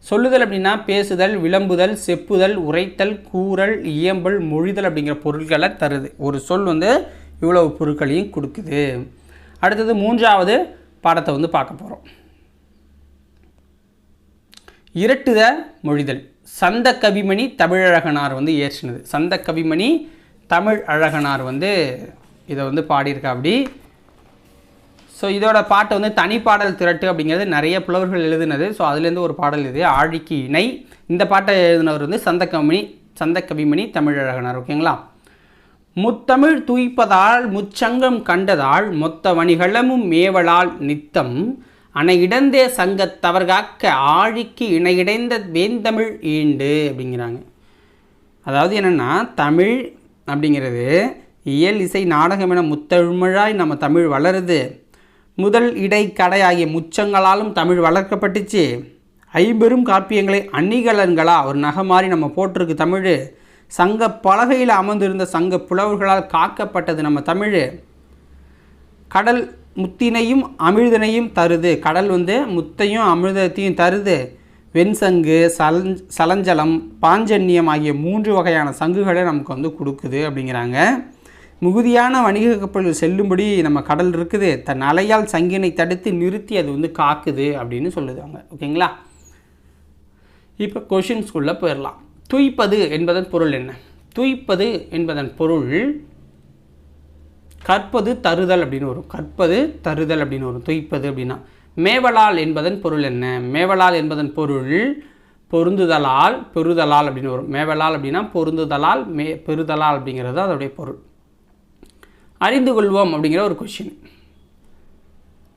சொல்லுதல் அப்படின்னா பேசுதல், விளம்புதல், செப்புதல், உரைத்தல், கூறல், இயம்பல், மொழிதல் அப்படிங்கிற பொருட்களை தருது. ஒரு சொல் இவ்வளவு பொருட்களையும் கொடுக்குது. அடுத்தது 3வது பாடத்தை பார்க்க போகிறோம். இரட்டுத மொழிதல். சந்த கவிமணி தமிழழகனார் இயற்றினது. சந்த கவிமணி தமிழ் அழகனார் இதை பாடியிருக்கா அப்படி. ஸோ இதோட பாட்டை தனிப்பாடல் திரட்டு அப்படிங்கிறது நிறைய புலவர்கள் எழுதினது. ஸோ அதுலேருந்து ஒரு பாடல் இது ஆழிக்கு இணை. இந்த பாட்டை எழுதினவர் சந்த கவிமணி தமிழழகனார். ஓகேங்களா? முத்தமிழ் துய்ப்பதால் முச்சங்கம் கண்டதால் மொத்த வணிகளமும் மேவலால் நித்தம் அணை இடந்தே சங்கத்தவர்காக்க ஆழிக்கு இணையிடைந்த வேந்தமிழ் ஈண்டு அப்படிங்கிறாங்க. அதாவது என்னென்னா தமிழ் அப்படிங்கிறது இயல் இசை நாடகம் என முத்தமிழாய் நம்ம தமிழ் வளருது. முதல் இடை கடை ஆகிய முச்சங்களாலும் தமிழ் வளர்க்கப்பட்டுச்சு. ஐம்பெரும் காப்பியங்களை அணிகலன்களாக ஒரு நகை மாதிரி நம்ம போட்டிருக்கு தமிழ். சங்க பலகையில் அமர்ந்திருந்த சங்க புலவர்களால் காக்கப்பட்டது நம்ம தமிழ். கடல் முத்தினையும் அமிழ்தனையும் தருது. கடல் முத்தையும் அமிர்தத்தையும் தருது. வெண்சங்கு, சலஞ்சலம், பாஞ்சன்யம் ஆகிய 3 வகையான சங்குகளை நமக்கு கொடுக்குது அப்படிங்கிறாங்க. மிகுதியான வணிக கப்பல்கள் செல்லும்படி நம்ம கடல் இருக்குது. தன் அலையால் சங்கினை தடுத்து நிறுத்தி அது காக்குது அப்படின்னு சொல்லுவாங்க. ஓகேங்களா? இப்போ கொஷின்ஸ்குள்ளே போயிடலாம். துய்ப்பது என்பதன் பொருள் என்ன? துய்ப்பது என்பதன் பொருள் கற்பது தருதல் அப்படின்னு வரும். கற்பது தருதல் அப்படின்னு வரும் துய்ப்பது அப்படின்னா. மேவலால் என்பதன் பொருள் என்ன? மேவலால் என்பதன் பொருள் பொருந்துதலால் பெறுதலால் அப்படின்னு வரும். மேவலால் அப்படின்னா பொருந்துதலால் பெறுதலால் அப்படிங்கிறது அதோடைய பொருள். அறிந்து கொள்வோம் அப்படிங்கிற ஒரு கொஷின்.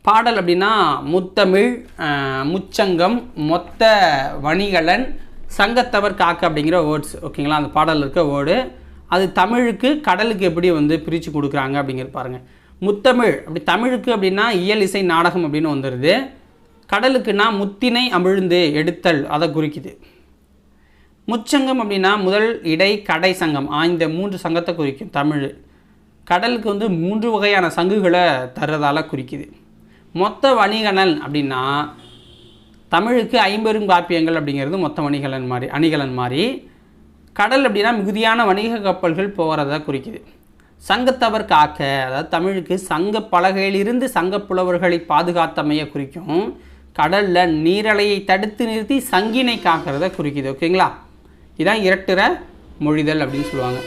பாடல் அப்படின்னா முத்தமிழ், முச்சங்கம், மொத்த வணிகலன், சங்கத்தவர் காக்க அப்படிங்கிற வேர்ட்ஸ். ஓகேங்களா? அந்த பாடலில் இருக்க வேர்டு அது தமிழுக்கு கடலுக்கு எப்படி பிரித்து கொடுக்குறாங்க அப்படிங்கிறது பாருங்கள். முத்தமிழ் அப்படி தமிழுக்கு அப்படின்னா இயல் இசை நாடகம் அப்படின்னு வந்துடுது. கடலுக்குன்னா முத்தினை அமிழ்ந்து எடுத்தல் அதை குறிக்குது. முச்சங்கம் அப்படின்னா முதல், இடை, கடை சங்கம். இந்த 3 சங்கத்தை குறிக்கும் தமிழ். கடலுக்கு வந்து 3 வகையான சங்குகளை தர்றதால குறிக்குது. மொத்த வணிகலன் அப்படின்னா தமிழுக்கு 50 காப்பியங்கள் அப்படிங்கிறது மொத்த அணிகலன் மாதிரி. கடல் அப்படின்னா மிகுதியான வணிக கப்பல்கள் போகிறத குறிக்குது. சங்கத்தவர் காக்க, அதாவது தமிழுக்கு சங்க பலகையிலிருந்து சங்க புலவர்களை பாதுகாத்தமையை குறிக்கும். கடலில் நீரலையை தடுத்து நிறுத்தி சங்கினை காக்கிறத குறிக்குது. ஓகேங்களா? இதான் இரட்டுற மொழிதல் அப்படின்னு சொல்லுவாங்க.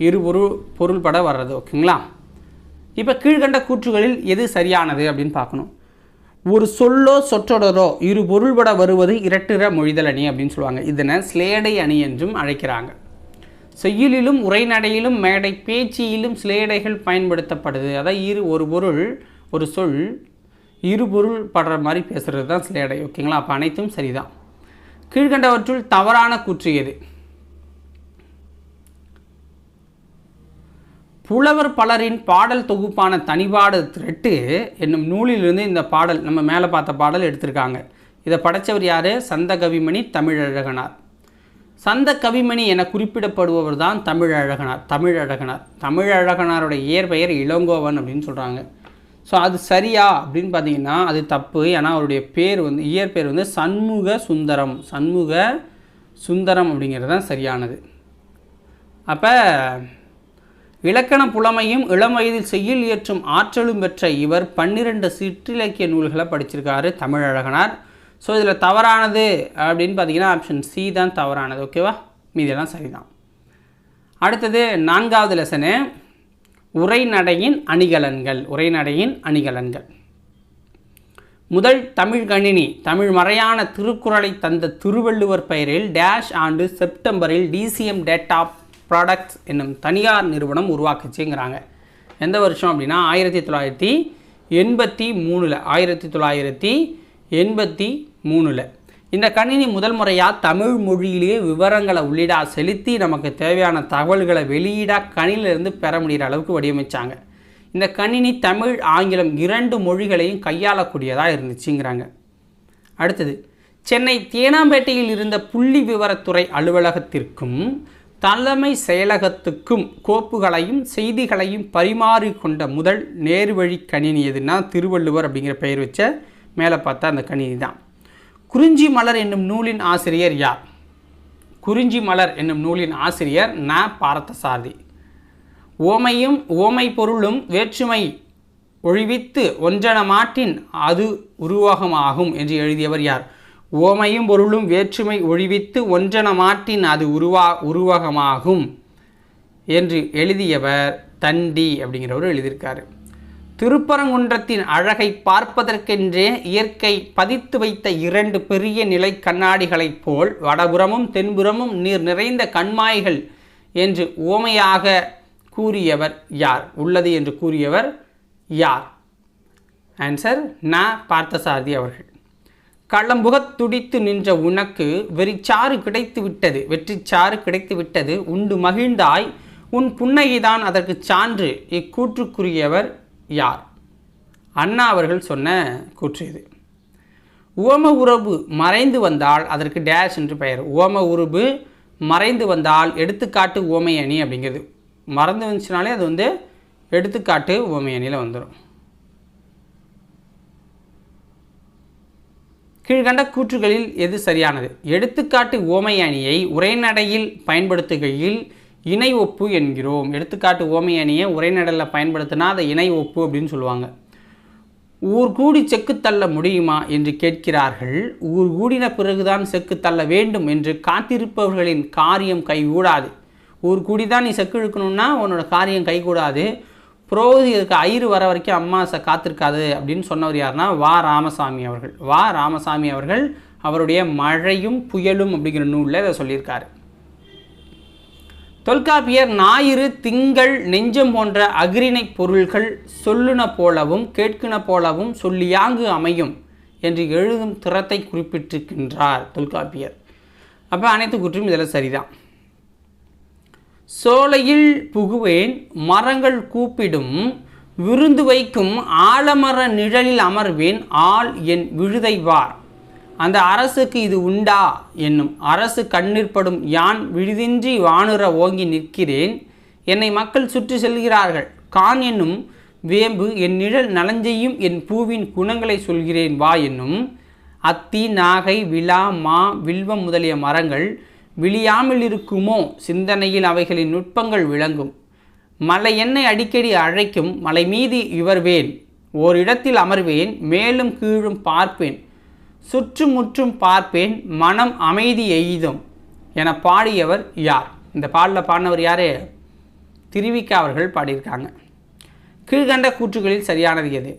இரு பொருள்பட வர்றது. ஓகேங்களா? இப்போ கீழ்கண்ட கூற்றுகளில் எது சரியானது அப்படின்னு பார்க்கணும். ஒரு சொல்லோ சொற்றொடரோ இரு பொருள்பட வருவது இரட்டுற மொழிதல் அணி அப்படின்னு சொல்லுவாங்க. இதனை ஸ்லேடை அணி என்றும் அழைக்கிறாங்க. செய்யுளிலும் உரைநடையிலும் மேடை பேச்சியிலும் ஸ்லேடைகள் பயன்படுத்தப்படுது. அதாவது ஒரு பொருள், ஒரு சொல் இரு பொருள் படுற மாதிரி பேசுகிறது தான் ஸ்லேடை. ஓகேங்களா? அப்போ அனைத்தும் சரிதான். கீழ்கண்டவற்றுள் தவறான கூற்று எது? புலவர் பலரின் பாடல் தொகுப்பான தனிபாடு திரட்டு என்னும் நூலிலிருந்து இந்த பாடல், நம்ம மேலே பார்த்த பாடல் எடுத்திருக்காங்க. இதை படைத்தவர் யார்? சந்த கவிமணி தமிழழகனார். சந்த கவிமணி என குறிப்பிடப்படுபவர் தான் தமிழழகனாருடைய இயற்பெயர் இளங்கோவன் அப்படின்னு சொல்கிறாங்க. ஸோ அது சரியா அப்படின்னு பார்த்தீங்கன்னா அது தப்பு. ஏன்னா அவருடைய பேர் வந்து இயற்பெயர் வந்து சண்முக சுந்தரம் அப்படிங்கிறது தான் சரியானது. அப்போ இலக்கண புலமையும் இளம் வயதில் செய்யுள் இயற்றும் ஆற்றலும் பெற்ற இவர் 12 சிற்றிலக்கிய நூல்களை படிச்சிருக்காரு தமிழழகனார். ஸோ இதில் தவறானது அப்படின்னு பார்த்தீங்கன்னா ஆப்ஷன் சி தான் தவறானது. ஓகேவா? மீதெல்லாம் சரிதான். அடுத்தது 4வது லெசனு உரைநடையின் அணிகலன்கள். முதல் தமிழ் கணினி தமிழ் மறையான திருக்குறளை தந்த திருவள்ளுவர் பெயரில் டேஷ் ஆண்டு செப்டம்பரில் DCM டேட்டா ப்ராடக்ட்ஸ் என்னும் தனியார் நிறுவனம் உருவாக்குச்சுங்கிறாங்க. எந்த வருஷம் அப்படின்னா 1983. இந்த கணினி முதல் முறையாக தமிழ் மொழியிலேயே விவரங்களை உள்ளீடாக செலுத்தி நமக்கு தேவையான தகவல்களை வெளியீடாக கணினிலிருந்து பெற முடிகிற அளவுக்கு வடிவமைச்சாங்க. இந்த கணினி தமிழ், ஆங்கிலம் 2 மொழிகளையும் கையாளக்கூடியதாக இருந்துச்சுங்கிறாங்க. அடுத்தது சென்னை தேனாம்பேட்டையில் இருந்த புள்ளி விவரத்துறை அலுவலகத்திற்கும் தலைமை செயலகத்துக்கும் கோப்புகளையும் செய்திகளையும் பரிமாறிக்கொண்ட முதல் நேர்வழி கணினி எதுனா திருவள்ளுவர் அப்படிங்கிற பெயர் வச்ச மேலே பார்த்தா அந்த கணினி தான். குறிஞ்சி மலர் என்னும் நூலின் ஆசிரியர் யார்? குறிஞ்சி மலர் என்னும் நூலின் ஆசிரியர் ந. பார்த்தசாரதி. ஓமை பொருளும் வேற்றுமை ஒழிவித்து ஒன்றன மாட்டின் அது உருவகமாகும் என்று எழுதியவர் யார்? ஓமையும் பொருளும் வேற்றுமை ஒழிவித்து ஒன்றன மாட்டின் அது உருவகமாகும் என்று எழுதியவர் தண்டி அப்படிங்கிறவர் எழுதியிருக்காரு. திருப்பரங்குன்றத்தின் அழகை பார்ப்பதற்கென்றே இயற்கை பதித்து வைத்த 2 பெரிய நிலை கண்ணாடிகளைப் போல் வடபுறமும் தென்புறமும் நீர் நிறைந்த கண்மாய்கள் என்று ஓமையாக கூறியவர் யார்? உள்ளது என்று கூறியவர் யார்? ஆன்சர் ந. பார்த்தசாரதி அவர்கள். களம்புகத் துடித்து நின்ற உனக்கு வெறிச்சாறு கிடைத்து விட்டது உண்டு மகிழ்ந்தாய் உன் புன்னகைதான் அதற்கு சான்று. இக்கூற்றுக்குரியவர் யார்? அண்ணா அவர்கள் சொன்ன கூற்று இது. உவம உறவு மறைந்து வந்தால் அதற்கு டேஷ் என்று பெயர். உவம உருபு மறைந்து வந்தால் எடுத்துக்காட்டு உவமை அணி அப்படிங்கிறது. மறந்து வந்துச்சுனாலே அது வந்து எடுத்துக்காட்டு உவமை அணியில் வந்துடும். கீழ்கண்ட கூற்றுகளில் எது சரியானது? எடுத்துக்காட்டு உவமை அணியை உரைநடையில் பயன்படுத்துகையில் இணை ஒப்பு என்கிறோம். எடுத்துக்காட்டு உவமை அணியை உரைநடையில் பயன்படுத்தினா அதை இணை ஒப்பு அப்படின்னு சொல்லுவாங்க. ஊர் கூடி செக்கு தள்ள முடியுமா என்று கேட்கிறார்கள். ஊர் கூடின பிறகுதான் செக்கு தள்ள வேண்டும் என்று காத்திருப்பவர்களின் காரியம் கைகூடாது. ஊர் கூடிதான் நீ செக்கு இழுக்கணும்னா உன்னோட காரியம் கைகூடாது. புரோகிதி இதுக்கு ஐயரு வர வரைக்கும் அம்மாசை காத்திருக்காது அப்படின்னு சொன்னவர் யாருன்னா வா. ராமசாமி அவர்கள் அவருடைய மழையும் புயலும் அப்படிங்கிற நூலில் இதை சொல்லியிருக்காரு. தொல்காப்பியர் ஞாயிறு, திங்கள், நெஞ்சம் போன்ற அகிரிணை பொருள்கள் சொல்லுன போலவும் கேட்கின போலவும் சொல்லியாங்கு அமையும் என்று எழுதும் திறத்தை குறிப்பிட்டிருக்கின்றார் தொல்காப்பியர். அப்போ அனைத்து கூற்றும் இதில் சரிதான். சோலையில் புகுவேன் மரங்கள் கூப்பிடும் விருந்து வைக்கும் ஆலமர நிழலில் அமர்வேன் ஆள் என் விழுதை வார். அந்த அரசுக்கு இது உண்டா என்னும் அரசு கண்ணிற்படும் யான் விழுதின்றி வானுற ஓங்கி நிற்கிறேன். என்னை மக்கள் சுற்றி செல்கிறார்கள். கான் என்னும் வேம்பு என் நிழல் நலஞ்செய்யும் என் பூவின் குணங்களை சொல்கிறேன் வா என்னும். அத்தி நாகை விழா மா வில்வம் முதலிய மரங்கள் விழியாமல் இருக்குமோ சிந்தனையில் அவைகளின் நுட்பங்கள் விளங்கும். மலை என்னை அடிக்கடி அழைக்கும் மலை மீது இவர்வேன். ஓரிடத்தில் அமர்வேன் மேலும் கீழும் பார்ப்பேன் சுற்றுமுற்றும் பார்ப்பேன் மனம் அமைதி எய்தும் என பாடியவர் யார்? இந்த பாடலில் பாடினவர் யார்? திருவிக்கா அவர்கள் பாடியிருக்காங்க. கீழ்கண்ட கூற்றுகளில் சரியானது எது?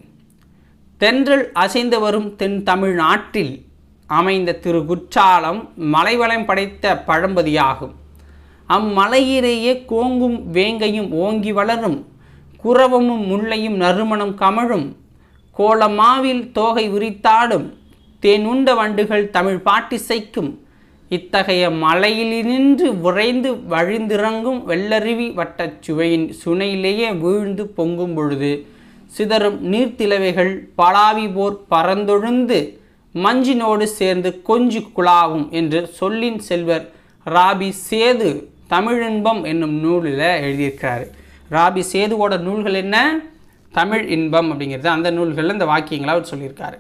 தென்றல் அசைந்து வரும் தென் தமிழ்நாட்டில் அமைந்த திரு குற்றாலம் மலைவளம் படைத்த பழம்பதியாகும். அம்மலையிலேயே கோங்கும் வேங்கையும் ஓங்கி வளரும் குரவமும் முல்லையும் நறுமணம் கமழும் கோலமாவில் தோகை விரித்தாடும் தேனுண்ட வண்டுகள் தமிழ் பாட்டிசைக்கும். இத்தகைய மலையிலினின்று உறைந்து வழிந்திறங்கும் வெள்ளருவி வட்டச் சுவையின் சுனையிலேயே வீழ்ந்து பொங்கும் பொழுது சிதறும் நீர்த்திலவைகள் பலாவி போர் பறந்தொழுந்து மஞ்சினோடு சேர்ந்து கொஞ்சு குழாவும் என்று சொல்லின் செல்வர் ராபி சேது தமிழின்பம் என்னும் நூலில் எழுதியிருக்கிறார். ராபி சேதுவோட நூல்கள் என்ன? தமிழ் இன்பம் அப்படிங்கிறது. அந்த நூல்களில் இந்த வாக்கியங்களை அவர் சொல்லியிருக்காரு.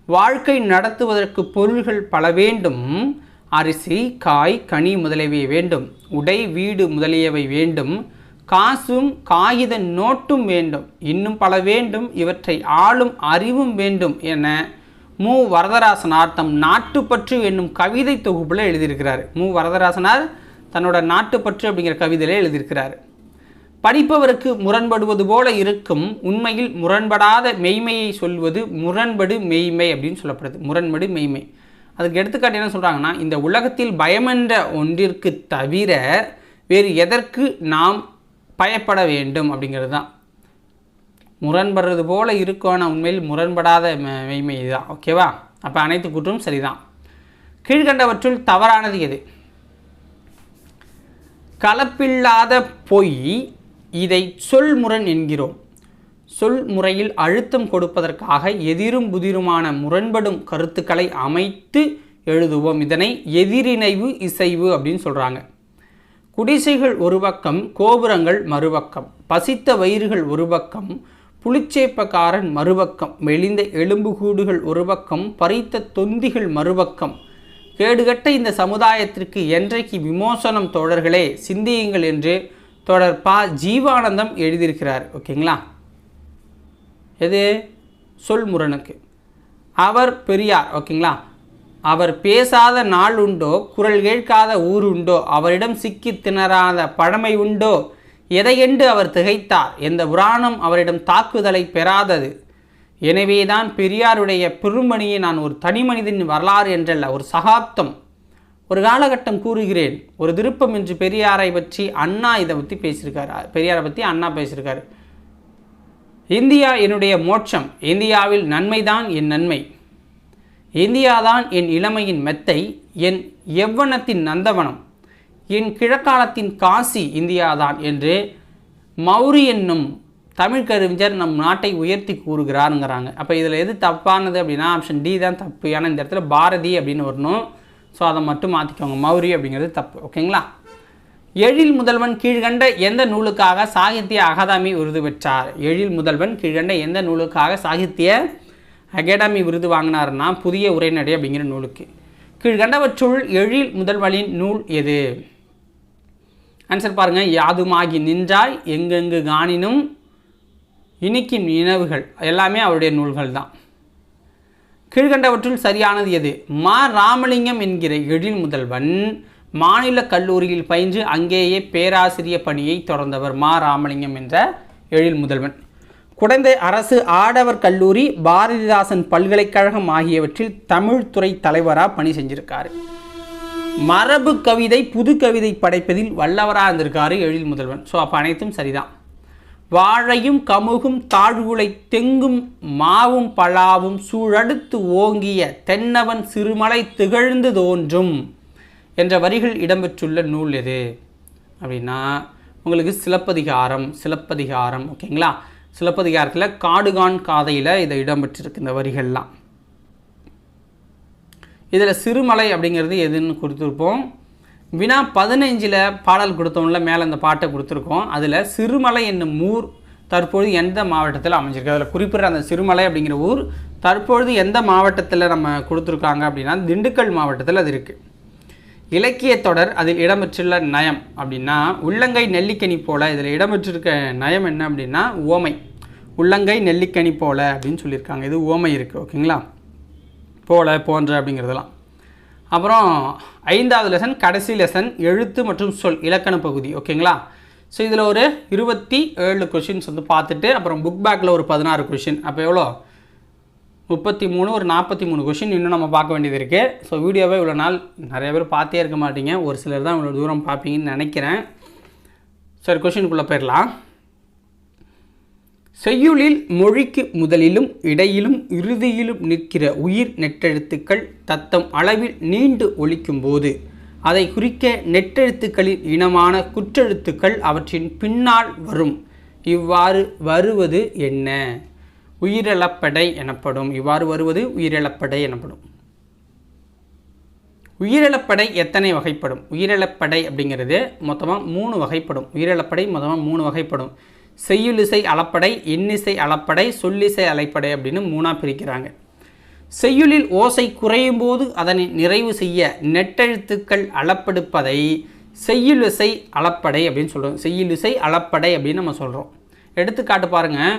வாழ்க்கை நடத்துவதற்கு பொருள்கள் பல வேண்டும். அரிசி காய் கனி முதலியவை வேண்டும். உடை வீடு முதலியவை வேண்டும். காசும் காகித நோட்டும் வேண்டும். இன்னும் பல வேண்டும். இவற்றை ஆளும் அறிவும் வேண்டும் என மு வரதராசனார் தம் நாட்டுப்பற்று என்னும் கவிதை தொகுப்பில் எழுதியிருக்கிறார். மு வரதராசனார் தன்னோட நாட்டுப்பற்று அப்படிங்கிற கவிதையில் எழுதியிருக்கிறார். படிப்பவருக்கு முரண்படுவது போல இருக்கும் உண்மையில் முரண்படாத மெய்மையை சொல்வது முரண்படு மெய்மை அப்படின்னு சொல்லப்படுது. முரண்படு மெய்மை. அதுக்கு எடுத்துக்காட்டு என்ன சொல்கிறாங்கன்னா, இந்த உலகத்தில் பயமென்ற ஒன்றிற்கு தவிர வேறு எதற்கு நாம் பயப்பட வேண்டும் அப்படிங்கிறது தான். முரண்படுறது போல இருக்கும் ஆனால் உண்மையில் முரண்படாத மெய்மை தான். ஓகேவா? அப்போ அனைத்து கூற்றும் சரிதான். கீழ்கண்டவற்றுள் தவறானது எது? கலப்பில்லாத பொய் இதை சொல்முரண் என்கிறோம். சொல்முறையில் அழுத்தம் கொடுப்பதற்காக எதிரும் புதிருமான முரண்படும் கருத்துக்களை அமைத்து எழுதுவோம். இதனை எதிரிணைவு இசைவு அப்படின்னு சொல்கிறாங்க. குடிசைகள் ஒரு பக்கம், கோபுரங்கள் மறுபக்கம், பசித்த வயிறுகள் ஒரு பக்கம், புளிச்சேப்பக்காரன் மறுபக்கம், மெலிந்த எலும்புகூடுகள் ஒரு பக்கம், பறித்த தொந்திகள் மறுபக்கம். கேடுகட்ட இந்த சமுதாயத்திற்கு என்றைக்கு விமோசனம் தோழர்களே சிந்தியுங்கள் என்று தொடர் பா ஜீவானந்தம் எழுதியிருக்கிறார். ஓகேங்களா? எது? சொல்முரணுக்கு. அவர் பெரியார். ஓகேங்களா? அவர் பேசாத நாள் உண்டோ, குரல் கேட்காத ஊர் உண்டோ, அவரிடம் சிக்கி திணறாத பழமை உண்டோ, எதையென்று அவர் திகைத்தார், எந்த புராணம் அவரிடம் தாக்குதலை பெறாதது. எனவேதான் பெரியாருடைய பெரும்பணியை நான் ஒரு தனி மனிதனின் வரலாறு என்றல்ல, ஒரு சகாப்தம், ஒரு காலகட்டம் கூறுகிறேன். ஒரு திருப்பம் என்று பெரியாரை பற்றி அண்ணா இதை பற்றி பேசியிருக்காரு. பெரியாரை பற்றி அண்ணா பேசியிருக்காரு. இந்தியா என்னுடைய மோட்சம், இந்தியாவில் நன்மைதான் என் நன்மை, இந்தியாதான் என் இளமையின் மெத்தை, என் எவ்வனத்தின் நந்தவனம், என் கிழக்காலத்தின் காசி இந்தியாதான் என்று மௌரி என்னும் தமிழ் கவிஞர் நம் நாட்டை உயர்த்தி கூறுகிறாருங்கிறாங்க. அப்போ இதில் எது தப்பானது அப்படின்னா ஆப்ஷன் டி தான் தப்பு. ஏன்னா இந்த இடத்துல பாரதி அப்படின்னு வரணும். ஸோ அதை மட்டும் மாற்றிக்கோங்க. மௌரி அப்படிங்கிறது தப்பு. ஓகேங்களா? எழில் முதல்வன் கீழ்கண்ட எந்த நூலுக்காக சாகித்ய அகாதமி விருது பெற்றார்? எழில் முதல்வன் கீழ்கண்ட எந்த நூலுக்காக சாகித்ய அகாடமி விருது வாங்கினார்னா புதிய உரைநடை அப்படிங்கிற நூலுக்கு. கீழ்கண்டவற்றுள் எழில் முதல்வனின் நூல் எது? ஆன்சர் பாருங்கள். யாதுமாகி நின்றாய், எங்கெங்கு காணினும், இனிக்கும் நினைவுகள், எல்லாமே அவருடைய நூல்கள் தான். கீழ்கண்டவற்றுள் சரியானது எது? மா ராமலிங்கம் என்கிற எழில் முதல்வன் மாநில கல்லூரியில் பயின்று அங்கேயே பேராசிரிய பணியை தொடர்ந்தவர். மா ராமலிங்கம் என்ற எழில் முதல்வன். குடந்தை அரசு ஆடவர் கல்லூரி, பாரதிதாசன் பல்கலைக்கழகம் ஆகியவற்றில் தமிழ் துறை தலைவராக பணி செஞ்சிருக்காரு. மரபு கவிதை புது கவிதை படைப்பதில் வல்லவராக இருந்திருக்காரு எழில் முதல்வன். ஸோ அப்போ அனைத்தும் சரிதான். வாழையும் கமுகும் தாழ்வுளை தெங்கும் மாவும் பலாவும் சூழடுத்து ஓங்கிய தென்னவன் சிறுமலை திகழ்ந்து தோன்றும் என்ற வரிகள் இடம்பெற்றுள்ள நூல் எது அப்படின்னா உங்களுக்கு சிலப்பதிகாரம். ஓகேங்களா? சிலப்பதிகாரத்தில் காடுகான் காதையில் இதை இடம்பெற்றிருக்கு இந்த வரிகள்லாம். இதில் சிறுமலை அப்படிங்கிறது எதுன்னு கொடுத்துருப்போம். வினா 15ல் பாடல் கொடுத்தோம்ல, மேலே இந்த பாட்டை கொடுத்துருக்கோம். அதில் சிறுமலை என்னும் ஊர் தற்பொழுது எந்த மாவட்டத்தில் அமைஞ்சிருக்கு, அதில் குறிப்பிட்ற அந்த சிறுமலை அப்படிங்கிற ஊர் தற்பொழுது எந்த மாவட்டத்தில் நம்ம கொடுத்துருக்காங்க அப்படின்னா திண்டுக்கல் மாவட்டத்தில் அது இருக்குது. இலக்கிய தொடர் அதில் இடம்பெற்றுள்ள நயம் அப்படின்னா உள்ளங்கை நெல்லிக்கனி போல. இதில் இடம்பெற்றிருக்க நயம் என்ன அப்படின்னா ஓமை. உள்ளங்கை நெல்லிக்கனி போல அப்படின்னு சொல்லியிருக்காங்க. இது ஓமை இருக்குது. ஓகேங்களா, போல போன்ற அப்படிங்கிறதெல்லாம். அப்புறம் 5வது லெசன் கடைசி லெசன் எழுத்து மற்றும் சொல் இலக்கண பகுதி. ஓகேங்களா, ஸோ இதில் ஒரு 27 கொஷின்ஸ் வந்து பார்த்துட்டு அப்புறம் புக் பேக்கில் ஒரு 16 கொஷின், அப்போ எவ்வளோ 33, ஒரு 43 கொஷின் இன்னும் நம்ம பார்க்க வேண்டியது இருக்குது. ஸோ வீடியோவே இவ்வளோ நாள் நிறைய பேர் பார்த்தே இருக்க மாட்டீங்க, ஒரு சிலர் தான் இவ்வளோ தூரம் பார்ப்பீங்கன்னு நினைக்கிறேன். சரி, கொஷினுக்குள்ளே போயிடலாம். செய்யுளில் மொழிக்கு முதலிலும் இடையிலும் இறுதியிலும் நிற்கிற உயிர் நெட்டெழுத்துக்கள் தத்தம் அளவில் நீண்டு ஒலிக்கும் போது அதை குறிக்க நெட்டெழுத்துக்களின் இனமான குற்றெழுத்துக்கள் அவற்றின் பின்னால் வரும். இவ்வாறு வருவது என்ன? உயிரிழப்படை எனப்படும். இவ்வாறு வருவது உயிரிழப்படை எனப்படும். உயிரிழப்படை எத்தனை வகைப்படும்? உயிரிழப்படை அப்படிங்கிறது மொத்தமாக 3 வகைப்படும். உயிரிழப்படை மொத்தமாக 3 வகைப்படும். செய்யுளிசை அளப்படை, எண்ணிசை அளப்படை, சொல்லிசை அலைப்படை அப்படின்னு 3ஆக பிரிக்கிறாங்க. செய்யுளில் ஓசை குறையும் போது அதனை நிறைவு செய்ய நெட்டெழுத்துக்கள் அளப்பெடுப்பதை செய்யுளிசை அளப்படை அப்படின்னு சொல்கிறோம். செய்யுளிசை அளப்படை அப்படின்னு நம்ம சொல்கிறோம். எடுத்துக்காட்டு பாருங்கள்.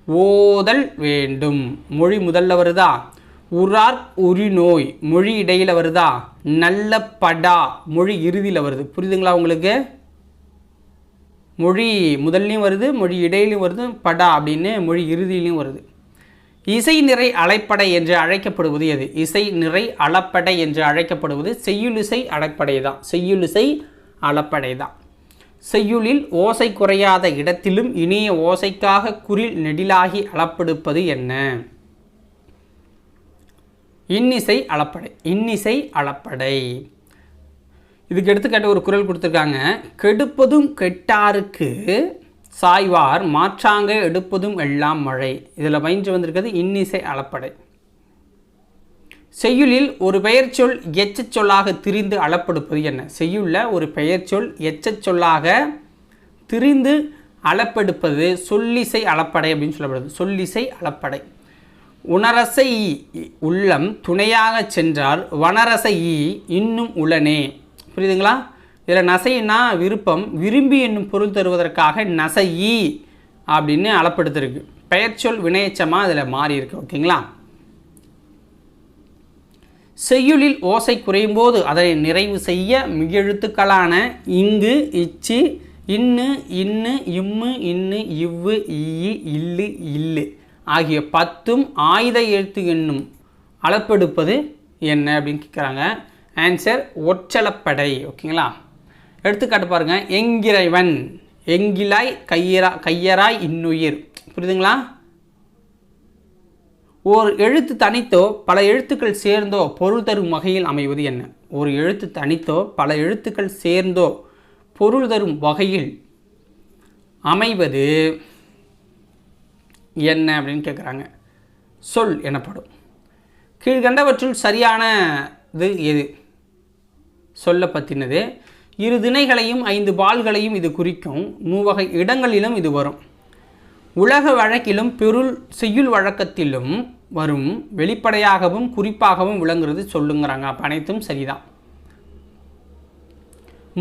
ஓதல் வேண்டும், மொழி முதல்ல வருதா? உறார் உரிநோய், மொழி இடையில் வருதா? நல்ல படா, மொழி இறுதியில் வருது. புரியுதுங்களா உங்களுக்கு? மொழி முதல்லையும் வருது, மொழி இடையிலையும் வருது, படா அப்படின்னு மொழி இறுதியிலையும் வருது. இசை நிறை அளப்படை என்று அழைக்கப்படுவது எது? இசை நிறை அளப்படை என்று அழைக்கப்படுவது செய்யுளிசை அளப்படை தான். செய்யுளிசை அளப்படை தான். செய்யுளில் ஓசை குறையாத இடத்திலும் இனிய ஓசைக்காக குறில் நெடிலாகி அளப்பெடுப்பது என்ன? இன்னிசை அளப்படை. இன்னிசை அளப்படை. இதுக்கு எடுத்துக்காட்டு ஒரு குறள் கொடுத்துருக்காங்க. கெடுப்பதும் கெட்டாருக்கு சாய்வார் மாற்றாங்க எடுப்பதும் எல்லாம் மழை. இதில் பயின்று வந்திருக்கிறது இன்னிசை அளப்படை. செய்யுளில் ஒரு பெயர்ச்சொல் எச்சச் சொல்லாக திரிந்து அளப்பெடுப்பது என்ன? செய்யுளில் ஒரு பெயர்ச்சொல் எச்சச் சொல்லாக திரிந்து அளப்பெடுப்பது சொல்லிசை அளப்படை அப்படின்னு சொல்லப்படுது. சொல்லிசை அளப்படை. உணரசை உள்ளம் துணையாக சென்றால் வனரசை இன்னும் உளனே. புரியுதுங்களா? இதில் நசைன்னா விருப்பம், விரும்பி என்னும் பொருள் தருவதற்காக நசையி அப்படின்னு அளப்பெடுத்திருக்கு. பெயர்ச்சொல் வினையச்சமாக அதில் மாறி இருக்கு. ஓகேங்களா? செய்யுளில் ஓசை குறையும் போது அதை நிறைவு செய்ய மிகெழுத்துக்களான இங்கு, இச்சு, இன்னு, இன்னு, இம்மு, இன்னு, இவ்வு, ஈ, இல்லு, இல்லு ஆகிய 10ம் ஆயுத எழுத்து என்னும் அளப்பெடுப்பது என்ன அப்படின்னு கேட்குறாங்க. ஆன்சர் ஒற்றளப்படை. ஓகேங்களா? எடுத்துக்காட்டு பாருங்கள். எங்கிறைவன், எங்கிலாய், கையராய், இன்னுயிர். புரியுதுங்களா? ஒரு எழுத்து தனித்தோ பல எழுத்துக்கள் சேர்ந்தோ பொருள் தரும் வகையில் அமைவது என்ன? ஒரு எழுத்து தனித்தோ பல எழுத்துக்கள் சேர்ந்தோ பொருள் தரும் வகையில் அமைவது என்ன அப்படின்னு கேட்குறாங்க. சொல் எனப்படும். கீழ்கண்டவற்றுள் சரியானது எது? சொல்ல பற்றினது. 2 திணைகளையும் 5 பால்களையும் இது குறிக்கும். 3 வகை இடங்களிலும் இது வரும். உலக வழக்கிலும் பொருள் செய்யுள் வழக்கத்திலும் வரும். வெளிப்படையாகவும் குறிப்பாகவும் விளங்குறது சொல்லுங்கிறாங்க. அப்போ அனைத்தும் சரிதான்.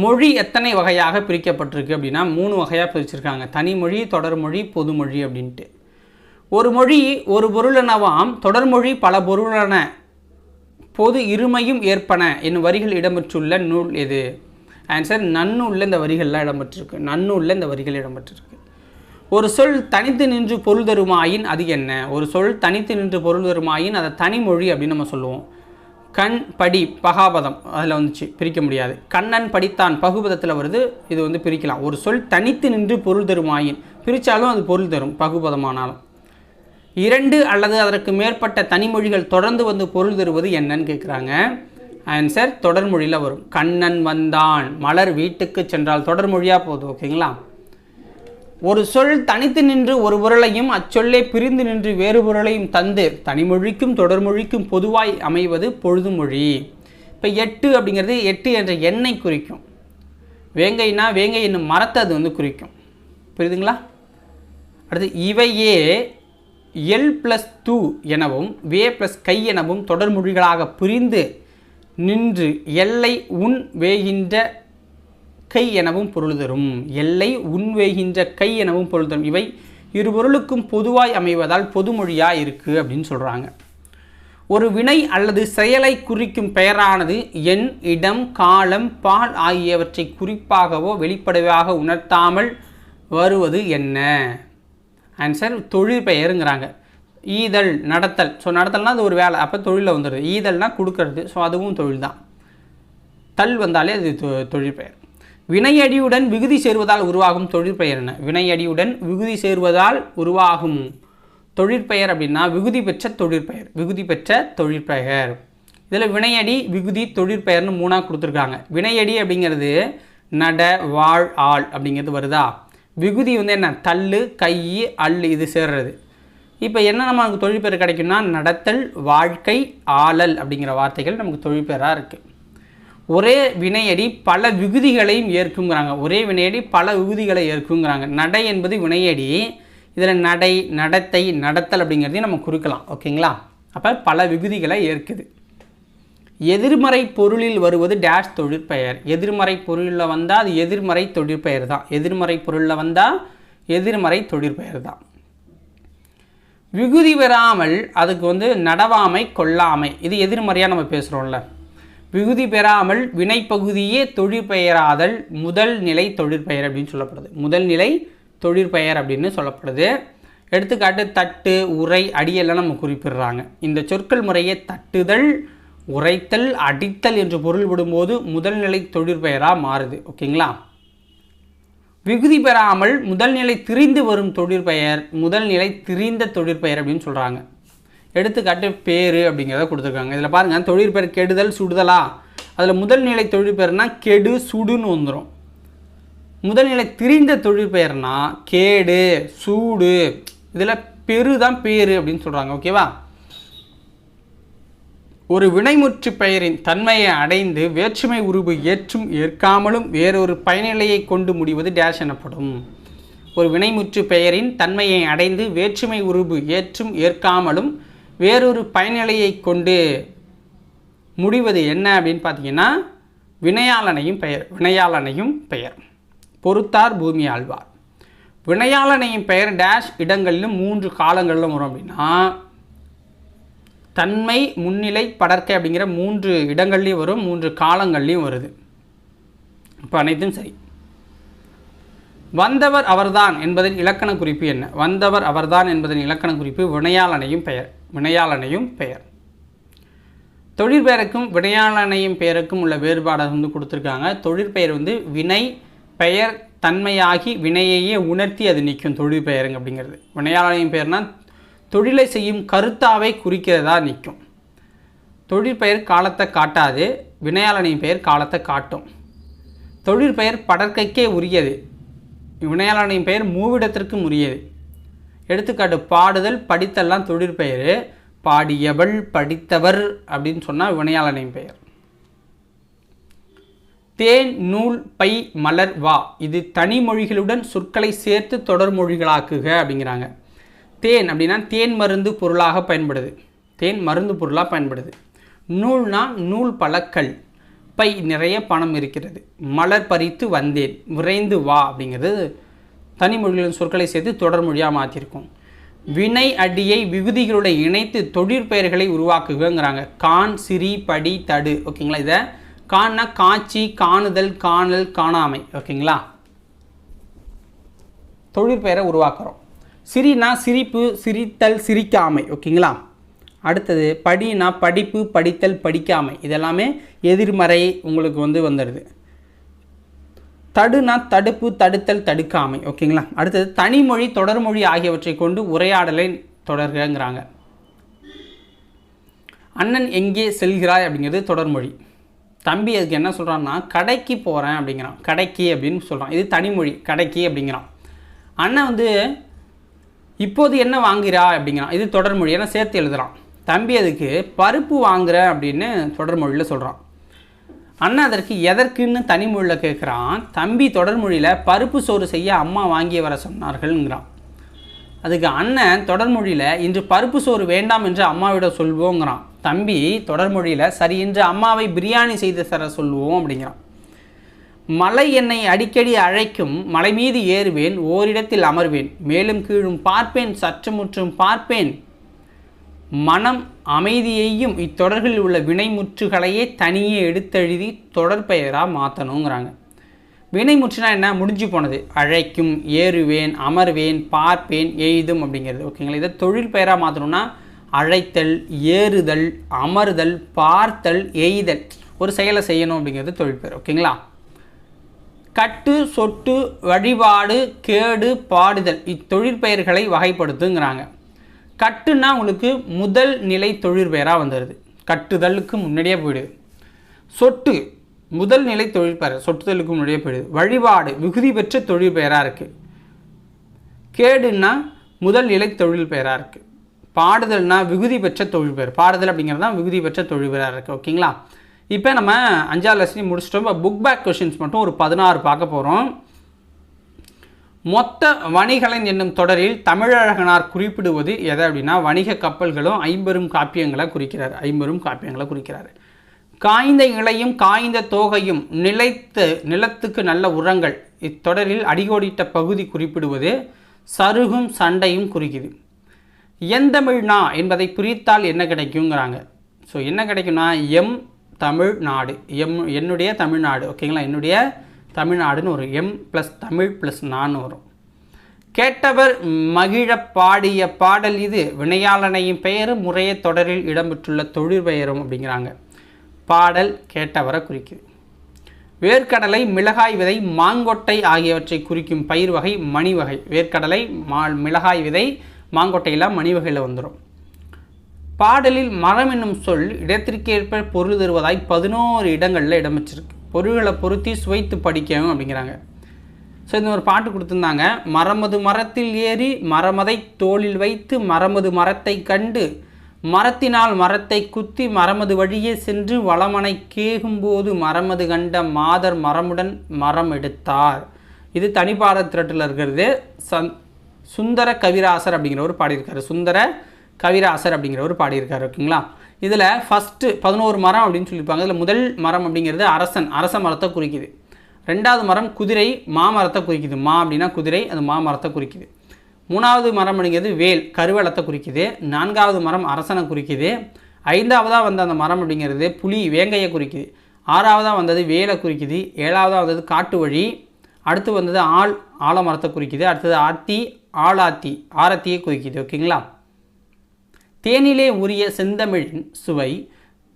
மொழி எத்தனை வகையாக பிரிக்கப்பட்டிருக்கு அப்படின்னா 3 வகையாக பிரிச்சிருக்காங்க. தனிமொழி, தொடர்மொழி, பொதுமொழி அப்படின்ட்டு. ஒரு மொழி ஒரு பொருளெனவாம், தொடர்மொழி பல பொருளென, பொது இருமையும் ஏற்பன என்னும் வரிகள் இடம்பெற்றுள்ள நூல் எது? ஆன்சர் நன்னூலில் இந்த வரிகள்லாம் இடம்பெற்றிருக்கு. நன்னூலில் இந்த வரிகள் இடம்பெற்றிருக்கு. ஒரு சொல் தனித்து நின்று பொருள் தருமாயின் அது என்ன? ஒரு சொல் தனித்து நின்று பொருள் தருமாயின் அதை தனிமொழி அப்படின்னு நம்ம சொல்லுவோம். கண், படி, பகாபதம் அதில் வந்துச்சு, பிரிக்க முடியாது. கண்ணன் படித்தான் பகுபதத்தில் வருது, இது வந்து பிரிக்கலாம். ஒரு சொல் தனித்து நின்று பொருள் தருமாயின், பிரித்தாலும் அது பொருள் தரும் பகுபதமானாலும். 2 அல்லது அதற்கு மேற்பட்ட தனிமொழிகள் தொடர்ந்து வந்து பொருள் தருவது என்னன்னு கேட்குறாங்க. ஆன்சர் தொடர்மொழியில் வரும். கண்ணன் வந்தான், மலர் வீட்டுக்கு சென்றால் தொடர்மொழியாக போகுது. ஓகேங்களா? ஒரு சொல் தனித்து நின்று ஒரு பொருளையும் அச்சொல்லே பிரிந்து நின்று வேறு பொருளையும் தந்து தனிமொழிக்கும் தொடர்மொழிக்கும் பொதுவாய் அமைவது பொழுதுமொழி. இப்போ 8 அப்படிங்கிறது 8 என்ற எண்ணை குறிக்கும். வேங்கைனா வேங்கை என்னும் மரத்தை அது வந்து குறிக்கும். புரியுதுங்களா? அடுத்து இவையே எல் ப்ளஸ் தூ எனவும் வே ப்ளஸ் கை எனவும் தொடர்மொழிகளாக புரிந்து நின்று எல்லை உன் வேகின்ற கை எனவும் பொருள் தரும். எல்லை உண்வேகின்ற கை எனவும் பொருள் தரும். இவை இரு பொருளுக்கும் பொதுவாய் அமைவதால் பொதுமொழியாக இருக்குது அப்படின்னு சொல்கிறாங்க. ஒரு வினை அல்லது செயலை குறிக்கும் பெயரானது எண், இடம், காலம், பால் ஆகியவற்றை குறிப்பாகவோ வெளிப்படையாக உணர்த்தாமல் வருவது என்ன? ஆன்சர் தொழில் பெயருங்கிறாங்க. ஈதல், நடத்தல். ஸோ நடத்தல்னால் அது ஒரு வேலை, அப்போ தொழிலில் வந்துடுது. ஈதல்னால் கொடுக்கறது, ஸோ அதுவும் தொழில் தான். தல் வந்தாலே அது தொழில் பெயர். வினையடியுடன் விகுதி சேருவதால் உருவாகும் தொழிற்பெயர் என்ன? வினையடியுடன் விகுதி சேருவதால் உருவாகும் தொழிற்பெயர் அப்படின்னா விகுதி பெற்ற தொழிற்பெயர். விகுதி பெற்ற தொழிற்பெயர். இதில் வினையடி, விகுதி, தொழிற்பெயர்னு 3ஆக கொடுத்துருக்காங்க. வினையடி அப்படிங்கிறது நட, வாழ், ஆள் அப்படிங்கிறது வருதா. விகுதி வந்து என்ன? தள்ளு, கை, அள்ளு, இது சேர்றது. இப்போ என்ன நமக்கு தொழிற்பெயர் கிடைக்கும்னா நடத்தல், வாழ்க்கை, ஆளல் அப்படிங்கிற வார்த்தைகள் நமக்கு தொழிற்பெயராக இருக்குது. ஒரே வினையடி பல விகுதிகளையும் ஏற்குங்கிறாங்க. ஒரே வினையடி பல விகுதிகளை ஏற்குங்கிறாங்க. நடை என்பது வினையடி. இதில் நடை, நடத்தை, நடத்தல் அப்படிங்கிறதையும் நம்ம குறிக்கலாம். ஓகேங்களா? அப்போ பல விகுதிகளை ஏற்குது. எதிர்மறை பொருளில் வருவது டேஷ் தொழிற்பெயர். எதிர்மறை பொருளில் வந்தால் அது எதிர்மறை தொழிற்பெயர் தான். எதிர்மறை பொருளில் வந்தால் எதிர்மறை தொழிற்பெயர் தான். விகுதி பெறாமல் அதுக்கு வந்து நடவாமை, கொல்லாமை, இது எதிர்மறையாக நம்ம பேசுகிறோம்ல. விகுதி பெறாமல் வினைப்பகுதியே தொழிற்பெயராதல் முதல் நிலை தொழிற்பெயர் அப்படின்னு சொல்லப்படுது. முதல் நிலை தொழிற்பெயர் அப்படின்னு சொல்லப்படுது. எடுத்துக்காட்டு தட்டு, உரை, அடியெல்லாம் நம்ம குறிப்பிடுறாங்க. இந்த சொற்கள் முறையே தட்டுதல், உரைத்தல், அடித்தல் என்று பொருள்படும்போது முதல் நிலை தொழிற்பெயராக மாறுது. ஓகேங்களா? விகுதி பெறாமல் முதல் நிலை திரிந்து வரும் தொழிற்பெயர் முதல் நிலை திரிந்த தொழிற்பெயர் அப்படின்னு சொல்கிறாங்க. எடுத்துக்காட்டு பேரு அப்படிங்கிறத கொடுத்துருக்காங்க. இதில் பாருங்கள், தொழிற்பெயர் கெடுதல், சுடுதலா. அதில் முதல் நிலை தொழிற்பெயர்னா கெடு, சுடுன்னு வந்துடும். முதல் நிலை திரிந்த தொழிற்பெயர்னா கேடு, சூடு, இதில் பெரு தான் பேரு அப்படின்னு சொல்கிறாங்க. ஓகேவா? ஒரு வினைமுற்று பெயரின் தன்மையை அடைந்து வேற்றுமை உருவு ஏற்றும் ஏற்காமலும் வேறொரு பயனிலையை கொண்டு முடிவது டேஷ் எனப்படும். ஒரு வினைமுற்று பெயரின் தன்மையை அடைந்து வேற்றுமை உருவு ஏற்றும் ஏற்காமலும் வேறொரு பயனிலையை கொண்டு முடிவது என்ன அப்படின்னு பார்த்தீங்கன்னா வினையாளனையும் பெயர். வினையாளனையும் பெயர். பொறுத்தார் பூமி ஆழ்வார். வினையாளனையும் பெயர் டேஷ் இடங்களிலும் 3 காலங்களிலும் வரும் அப்படின்னா தன்மை, முன்னிலை, படர்க்கை அப்படிங்கிற 3 இடங்கள்லையும் வரும், 3 காலங்கள்லையும் வருது. இப்போ அனைத்தும் சரி. வந்தவர் அவர்தான் என்பதன் இலக்கண குறிப்பு என்ன? வந்தவர் அவர்தான் என்பதன் இலக்கண குறிப்பு வினையாளனையும் பெயர். வினையாளனையும் பெயர். தொழிற்பெயருக்கும் வினையாளனையும் பெயருக்கும் உள்ள வேறுபாடை வந்து கொடுத்துருக்காங்க. தொழிற்பெயர் வந்து வினை பெயர் தன்மையாகி வினையையே உணர்த்தி அது நிற்கும். தொழிற்பெயருங்க அப்படிங்கிறது. வினையாளனையும் பெயர்னால் தொழிலை செய்யும் கருத்தாவை குறிக்கிறதா நிற்கும். தொழிற்பெயர் காலத்தை காட்டாது, வினையாளனையும் பெயர் காலத்தை காட்டும். தொழிற்பெயர் படற்கைக்கே உரியது, வினையாளனையும் பெயர் மூவிடத்திற்கும் உரியது. எடுத்துக்காட்டு பாடுதல், படித்தல்லாம் தொழிற்பெயர். பாடியவள், படித்தவர் அப்படின்னு சொன்னால் வினையாளனையும் பெயர். தேன், நூல், பை, மலர், வா, இது தனிமொழிகளுடன் சொற்களை சேர்த்து தொடர் மொழிகளாக்குக அப்படிங்கிறாங்க. தேன் அப்படின்னா தேன் மருந்து பொருளாக பயன்படுது. தேன் மருந்து பொருளாக பயன்படுது. நூல்னா நூல் பழக்கல். பை நிறைய பணம் இருக்கிறது. மலர் பறித்து வந்தேன், விரைந்து வா அப்படிங்கிறது தனிமொழிகளின் சொற்களை சேர்த்து தொடர் மொழியாக மாற்றிருக்கோம். வினை அடியை விகுதிகளுடன் இணைத்து தொழிற்பெயர்களை உருவாக்குங்கிறாங்க. கான், சிரி, படி, தடு. ஓகேங்களா? இதை கான்னா காட்சி, காணுதல், காணல், காணாமை. ஓகேங்களா? தொழிற்பெயரை உருவாக்குறோம். சிரினா சிரிப்பு, சிரித்தல், சிரிக்காமை. ஓகேங்களா? அடுத்தது படினா படிப்பு, படித்தல், படிக்காமை. இதெல்லாமே எதிர்மறை உங்களுக்கு வந்துடுது. தடுனா தடுப்பு, தடுத்தல், தடுக்காமை. ஓகேங்களா? அடுத்தது தனிமொழி, தொடர்மொழி ஆகியவற்றை கொண்டு உரையாடலை தொடர்கிறாங்க. அண்ணன் எங்கே செல்கிறாய் அப்படிங்கிறது தொடர்மொழி. தம்பி அதுக்கு என்ன சொல்கிறான்னா கடைக்கு போகிறேன் அப்படிங்கிறான். கடைக்கு அப்படின்னு சொல்கிறான். இது தனிமொழி, கடைக்கு அப்படிங்கிறான். அண்ணன் வந்து இப்போது என்ன வாங்குறா அப்படிங்கிறான். இது தொடர்மொழி, ஏன்னா சேர்த்து எழுதுகிறான். தம்பி அதுக்கு பருப்பு வாங்குறேன் அப்படின்னு தொடர்மொழியில் சொல்கிறான். அண்ணன் அதற்கு எதற்குன்னு தனிமொழியில் கேட்குறான். தம்பி தொடர்மொழியில் பருப்பு சோறு செய்ய அம்மா வாங்கி வர சொன்னார்கள்ங்கிறான். அதுக்கு அண்ணன் தொடர்மொழியில் இன்று பருப்பு சோறு வேண்டாம் என்று அம்மாவிடம் சொல்வோங்கிறான். தம்பி தொடர்மொழியில் சரி இன்று அம்மாவை பிரியாணி செய்து தர சொல்வோம் அப்படிங்கிறான். மலை என்னை அடிக்கடி அழைக்கும், மலை மீது ஏறுவேன், ஓரிடத்தில் அமர்வேன், மேலும் கீழும் பார்ப்பேன், சற்று முற்றும் பார்ப்பேன், மனம் அமைதியையும் இத்தொடர்களில் உள்ள வினைமுற்றுகளையே தனியே எடுத்தெழுதி தொடர்பெயராக மாற்றணுங்கிறாங்க. வினைமுற்றுனா என்ன? முடிஞ்சு போனது. அழைக்கும், ஏறுவேன், அமர்வேன், பார்ப்பேன், எய்தும் அப்படிங்கிறது. ஓகேங்களா? இதை தொழில் பெயராக மாற்றணும்னா அழைத்தல், ஏறுதல், அமர்தல், பார்த்தல், எய்தல், ஒரு செயலை செய்யணும் அப்படிங்கிறது தொழில் பெயர். ஓகேங்களா? கட்டு, சொட்டு, வழிபாடு, கேடு, பாடுதல் இத்தொழிற்பெயர்களை வகைப்படுத்துங்கிறாங்க. கட்டுன்னா உங்களுக்கு முதல் நிலை தொழிற்பெயராக வந்துடுது, கட்டுதலுக்கு முன்னாடியே போயிடுது. சொட்டு முதல் நிலை தொழிற்பெயர், சொட்டுதலுக்கு முன்னாடியே போயிடுது. வழிபாடு விகுதி பெற்ற தொழிற்பெயராக இருக்குது. கேடுன்னா முதல் நிலை தொழிற்பெயராக இருக்குது. பாடுதல்னா விகுதி பெற்ற தொழிற்பெயர், பாடுதல் அப்படிங்கிறது தான் விகுதி பெற்ற தொழிற்பெயராக இருக்குது. ஓகேங்களா? இப்போ நம்ம 5ஆவது லெசனையும் முடிச்சிட்டோம். இப்போ புக் பேக் கொஷின்ஸ் மட்டும் ஒரு 16 பார்க்க போகிறோம். மொத்த வணிகலன் என்னும் தொடரில் தமிழழகனார் குறிப்பிடுவது எதை அப்படின்னா வணிக கப்பல்களும் ஐம்பெரும் காப்பியங்களை குறிக்கிறார். ஐம்பெரும் காப்பியங்களை குறிக்கிறார். காய்ந்த இலையும் காய்ந்த தோகையும் நிலத்துக்கு நல்ல உரங்கள் இத்தொடரில் அடிகோடிட்ட பகுதி குறிப்பிடுவது சருகும் சண்டையும் குறிக்குது. எந்தமிழ்னா என்பதை பிரித்தால் என்ன கிடைக்குங்கிறாங்க. ஸோ என்ன கிடைக்கும்னா எம் தமிழ்நாடு, என்னுடைய தமிழ்நாடு. ஓகேங்களா? என்னுடைய தமிழ்நாடுன்னு ஒரு எம் ப்ளஸ் தமிழ் ப்ளஸ் நான் வரும். கேட்டவர் மகிழ பாடிய பாடல் இது வினையாளனையும் பெயரும் முறைய தொடரில் இடம்பெற்றுள்ள தொழிற்பெயரும் அப்படிங்கிறாங்க. பாடல் கேட்டவரை குறிக்குது. வேர்க்கடலை, மிளகாய் விதை, மாங்கொட்டை ஆகியவற்றை குறிக்கும் பயிர் வகை மணி வகை. வேர்க்கடலை, மிளகாய் விதை, மாங்கொட்டையெல்லாம் மணி வகையில் வந்துடும். பாடலில் மரம் என்னும் சொல் இடத்திற்கேற்ப பொருள் தருவதாய் 11 இடங்களில் இடம்பெற்றிருக்கு. பொருள்களை பொருத்தி சுவைத்து படிக்கவும் அப்படிங்கிறாங்க. ஸோ இந்த ஒரு பாட்டு கொடுத்துருந்தாங்க. மரமது மரத்தில் ஏறி மரமதை தோளில் வைத்து மரமது மரத்தை கண்டு மரத்தினால் மரத்தை குத்தி மரமது வழியே சென்று வளமனை கேகும்போது மரமது கண்ட மாதர் மரமுடன் மரம் எடுத்தார். இது தனிப்பாட திரட்டில் இருக்கிறது. சுந்தர கவிராசர் அப்படிங்கிறவர் பாடியிருக்காரு. சுந்தர கவிராசர் அப்படிங்கிறவர் பாடியிருக்காரு. ஓகேங்களா? இதில் ஃபஸ்ட்டு 11 மரம் அப்படின்னு சொல்லியிருப்பாங்க. இதில் முதல் மரம் அப்படிங்கிறது அரச மரத்தை குறிக்குது. ரெண்டாவது மரம் குதிரை, மாமரத்தை குறிக்குது. மா அப்படின்னா குதிரை, அது மாமரத்தை குறிக்குது. மூணாவது மரம் அப்படிங்கிறது வேல், கருவளத்தை குறிக்குது. நான்காவது மரம் அரசனை குறிக்குது. ஐந்தாவதாக வந்த அந்த மரம் அப்படிங்கிறது புலி, வேங்கையை குறிக்குது. ஆறாவதாக வந்தது வேலை குறிக்குது. ஏழாவதாக வந்தது காட்டு வழி. அடுத்து வந்தது ஆலமரத்தை குறிக்குது. அடுத்தது ஆத்தி, ஆளாத்தி, ஆரத்தியை குறிக்குது. ஓகேங்களா? தேனிலே உரிய செந்தமிழின் சுவை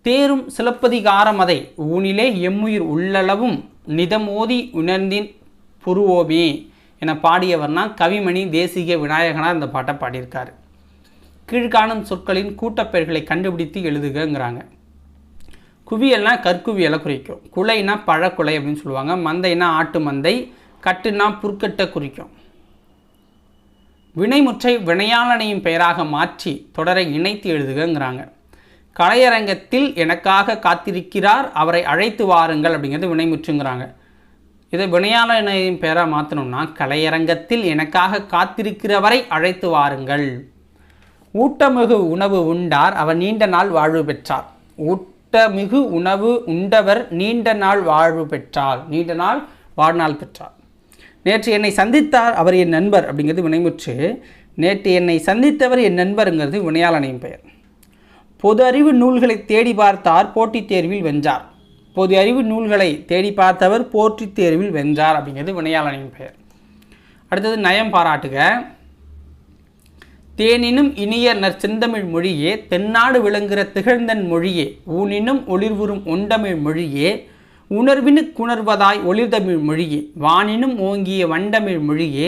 தேரும் சிலப்பதிகாரமதை ஊனிலே எம்முயிர் உள்ளளவும் நிதமோதி உணர்ந்தின் புருவோமே என பாடியவர்னா கவிமணி தேசிக விநாயகனார் இந்த பாட்டை பாடியிருக்காரு. கீழ்காணும் சொற்களின் கூட்டப்பெயர்களை கண்டுபிடித்து எழுதுகங்கிறாங்க. குவியல்னா கற்குவியலை குறிக்கும். குலைனா பழக்குலை அப்படின்னு சொல்லுவாங்க. மந்தைனா ஆட்டு மந்தை. கட்டுனா புற்கட்டை குறிக்கும். வினைமுற்றை வினையாளனையும் பெயராக மாற்றி தொடரை இணைத்து எழுதுகங்கிறாங்க. கலையரங்கத்தில் எனக்காக காத்திருக்கிறார், அவரை அழைத்து வாருங்கள் அப்படிங்கிறது வினைமுற்றுங்கிறாங்க. இதை வினையாளனையும் பெயராக மாற்றணும்னா கலையரங்கத்தில் எனக்காக காத்திருக்கிறவரை அழைத்து வாருங்கள். ஊட்டமிகு உணவு உண்டார், அவர் நீண்ட நாள் வாழ்வு பெற்றார். ஊட்டமிகு உணவு உண்டவர் நீண்ட நாள் வாழ்வு பெற்றார். நீண்ட நாள் வாழ்நாள் பெற்றார். நேற்று என்னை சந்தித்தார், அவர் என் நண்பர் அப்படிங்கிறது வினைமுற்று. நேற்று என்னை சந்தித்தவர் என் நண்பருங்கிறது வினையாளனையும் பெயர். பொது அறிவு நூல்களை தேடி பார்த்தார், போட்டித் தேர்வில் வென்றார். பொது அறிவு நூல்களை தேடி பார்த்தவர் போட்டித் தேர்வில் வென்றார் அப்படிங்கிறது வினையாளனையும் பெயர். அடுத்தது நயம் பாராட்டுக. தேனினும் இனிய நற்செந்தமிழ் மொழியே, தென்னாடு விளங்குகிற திகழ்ந்தன் மொழியே, ஊனினும் ஒளிர்வுறும் ஒண்டமிழ் மொழியே, உணர்வினு குணர்வதாய் ஒளிர்தமிழ் மொழியே, வானினும் ஓங்கிய வண்டமிழ் மொழியே,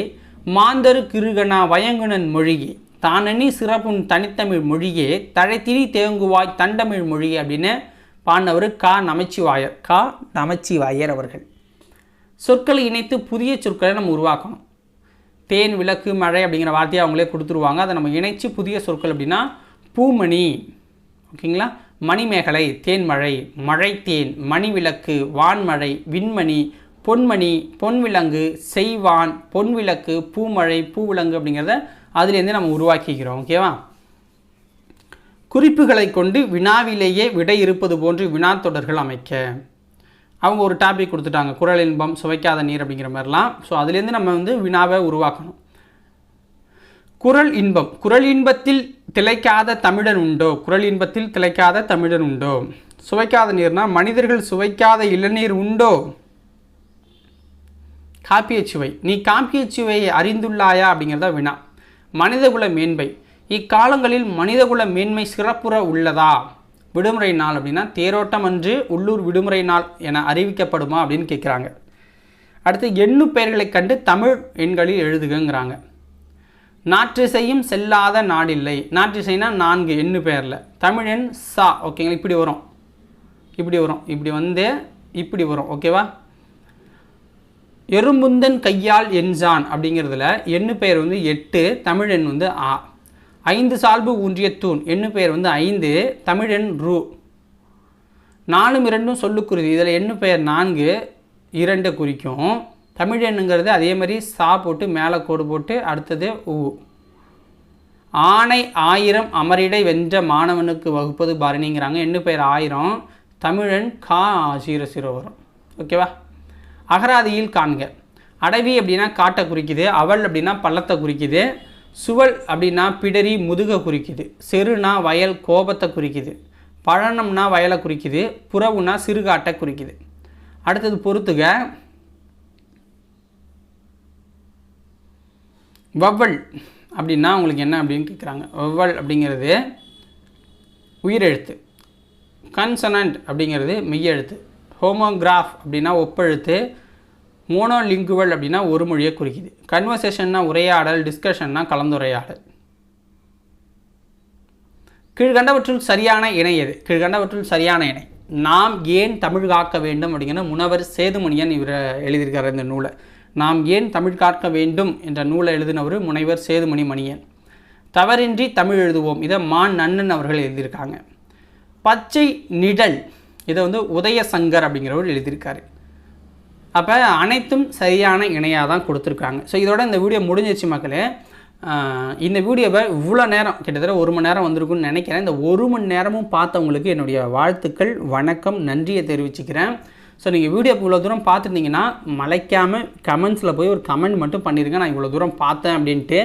மாந்தரு கிருகனா வயங்குனன் மொழியே, தானணி சிறப்புன் தனித்தமிழ் மொழியே, தழைத்திரி தேங்குவாய் தண்டமிழ் மொழியே அப்படின்னு பாடினவர் நமச்சிவாயர் அவர்கள். சொற்களை இணைத்து புதிய சொற்களை நம்ம உருவாக்கணும். தேன், விளக்கு, மழை அப்படிங்கிற வார்த்தையை அவங்களே கொடுத்துருவாங்க. அதை நம்ம இணைச்சி புதிய சொற்கள் அப்படின்னா பூமணி, ஓகேங்களா, மணிமேகலை, தேன்மழை, மழைத்தேன், மணிவிளக்கு, வான்மழை, விண்மணி, பொன்மணி, பொன்விலங்கு, செய்வான், பொன்விளக்கு, பூமழை, பூவிலங்கு அப்படிங்கிறத அதுலேருந்து நம்ம உருவாக்கிக்கிறோம். ஓகேவா? குறிப்புகளை கொண்டு வினாவிலேயே விடை இருப்பது போன்று வினாத்தொடர்கள் அமைக்க. அவங்க ஒரு டாபிக் கொடுத்துட்டாங்க, குறள் இன்பம், சுவைக்காத நீர் அப்படிங்கிற மாதிரிலாம். ஸோ அதுலேருந்து நம்ம வந்து வினாவை உருவாக்கணும். குறள் இன்பம், குறள் இன்பத்தில் திளைக்காத தமிழன் உண்டோ, குறள் இன்பத்தில் திளைக்காத தமிழன் உண்டோ. சுவைக்காத நீர்னா மனிதர்கள் சுவைக்காத இளநீர் உண்டோ. காப்பிய சுவை, நீ காப்பிய சுவையை அறிந்துள்ளாயா அப்படிங்கிறதா வினா. மனிதகுல மேன்மை, இக்காலங்களில் மனிதகுல மேன்மை சிறப்புற உள்ளதா. விடுமுறை நாள் அப்படின்னா தேரோட்டம் அன்று உள்ளூர் விடுமுறை நாள் என அறிவிக்கப்படுமா அப்படின்னு கேட்குறாங்க. அடுத்து எண்ணு பெயர்களை கண்டு தமிழ் எண்களில் எழுதுகங்கிறாங்க. நாற்றிசையும் செல்லாத நாடில்லை. நாற்றிசைனா 4 எண்ணு பெயரில். தமிழ் எண் சா, ஓகேங்களா, இப்படி வரும், இப்படி வரும், இப்படி வந்து இப்படி வரும். ஓகேவா? எறும்புந்தன் கையால் என்ஜான் அப்படிங்கிறதுல எண்ணு பெயர் வந்து 8, தமிழ் எண் வந்து ஆ. 5 சால்பு ஊன்றிய தூண், எண்ணு பெயர் வந்து 5, தமிழ் எண் ரூ. 4 2 சொல்லுக்குருதி, இதில் எண்ணு பெயர் 4, 2 குறிக்கும். தமிழ் எண்ணுங்கிறது அதே மாதிரி சா போட்டு மேலே கோடு போட்டு அடுத்தது ஊ. ஆணை 1000 அமரிடை வென்ற மாணவனுக்கு வகுப்பது பாரணிங்கிறாங்க. எண்ணு பெயர் 1000, தமிழன் கா 00 வரும். ஓகேவா? அகராதியில் காண்க. அடவி அப்படின்னா காட்டை குறிக்குது, அவள் அப்படின்னா பள்ளத்தை குறிக்குது, சுவல் அப்படின்னா பிடரி முதுகை குறிக்குது, செருனா வயல் கோபத்தை குறிக்குது, பழனம்னா வயலை குறிக்குது, புறவுனா சிறுகாட்டை குறிக்குது. அடுத்தது பொறுத்துக. வவ்வல் அப்படின்னா உங்களுக்கு என்ன அப்படின்னு கேட்குறாங்க. வவ்வல் அப்படிங்கிறது உயிரெழுத்து, கன்சனண்ட் அப்படிங்கிறது மெய்யெழுத்து, ஹோமோகிராஃப் அப்படின்னா ஒப்பெழுத்து, மோனோலிங்குவல் அப்படின்னா ஒரு மொழியை குறிக்குது, கன்வர்சேஷன்னா உரையாடல், டிஸ்கஷன்னா கலந்துரையாடல். கீழ்கண்டவற்றுள் சரியான இணை எது? கீழ்கண்டவற்றுள் சரியான இணை நாம் ஏன் தமிழ் காக்க வேண்டும் அப்படிங்கிற முனவர் சேதுமணியன் இவர் எழுதியிருக்கார் இந்த நூலை. நாம் ஏன் தமிழ் காக்க வேண்டும் என்ற நூலை எழுதினவர் முனைவர் சேதுமணி மணியன். தவறின்றி தமிழ் எழுதுவோம், இதை மான் நன்னன் அவர்கள் எழுதியிருக்காங்க. பச்சை நிழல், இதை வந்து உதயசங்கர் அப்படிங்கிறவர் எழுதியிருக்காரு. அப்போ அனைத்தும் சரியான இணையாக தான் கொடுத்துருக்காங்க. ஸோ இதோட இந்த வீடியோ முடிஞ்சிச்சு மக்களே. இந்த வீடியோவை இவ்வளோ நேரம், கிட்டத்தட்ட 1 மணி நேரம் வந்திருக்குன்னு நினைக்கிறேன். இந்த 1 மணி நேரமும் பார்த்தவங்களுக்கு என்னுடைய வாழ்த்துக்கள், வணக்கம், நன்றியை தெரிவிச்சுக்கிறேன். ஸோ நீங்கள் வீடியோக்கு இவ்வளோ தூரம் பார்த்துருந்தீங்கன்னா மலைக்காமல் கமெண்ட்ஸில் போய் ஒரு கமெண்ட் மட்டும் பண்ணியிருக்கேன், நான் இவ்வளோ தூரம் பார்த்தேன் அப்படின்ட்டு.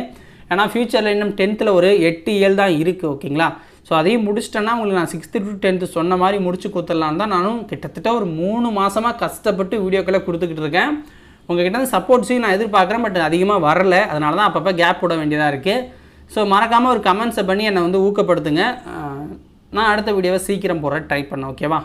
ஏன்னா ஃப்யூச்சரில் இன்னும் 10th ஒரு 8 இயல் தான் இருக்குது, ஓகேங்களா. ஸோ அதையும் முடிச்சிட்டேன்னா உங்களுக்கு நான் 6th to 10th சொன்ன மாதிரி முடிச்சு கொடுத்துடலான்னு தான் நானும் கிட்டத்தட்ட ஒரு 3 மாதமாக கஷ்டப்பட்டு வீடியோக்களை கொடுத்துக்கிட்டு இருக்கேன். உங்கள்கிட்ட சப்போர்ட்ஸையும் நான் எதிர்பார்க்குறேன், பட் அதிகமாக வரல, அதனால தான் அப்பப்போ கேப் விட வேண்டியதாக இருக்குது. ஸோ மறக்காமல் ஒரு கமெண்ட்ஸை பண்ணி என்னை வந்து ஊக்கப்படுத்துங்க. நான் அடுத்த வீடியோவை சீக்கிரம் போட ட்ரை பண்ணேன். ஓகேவா?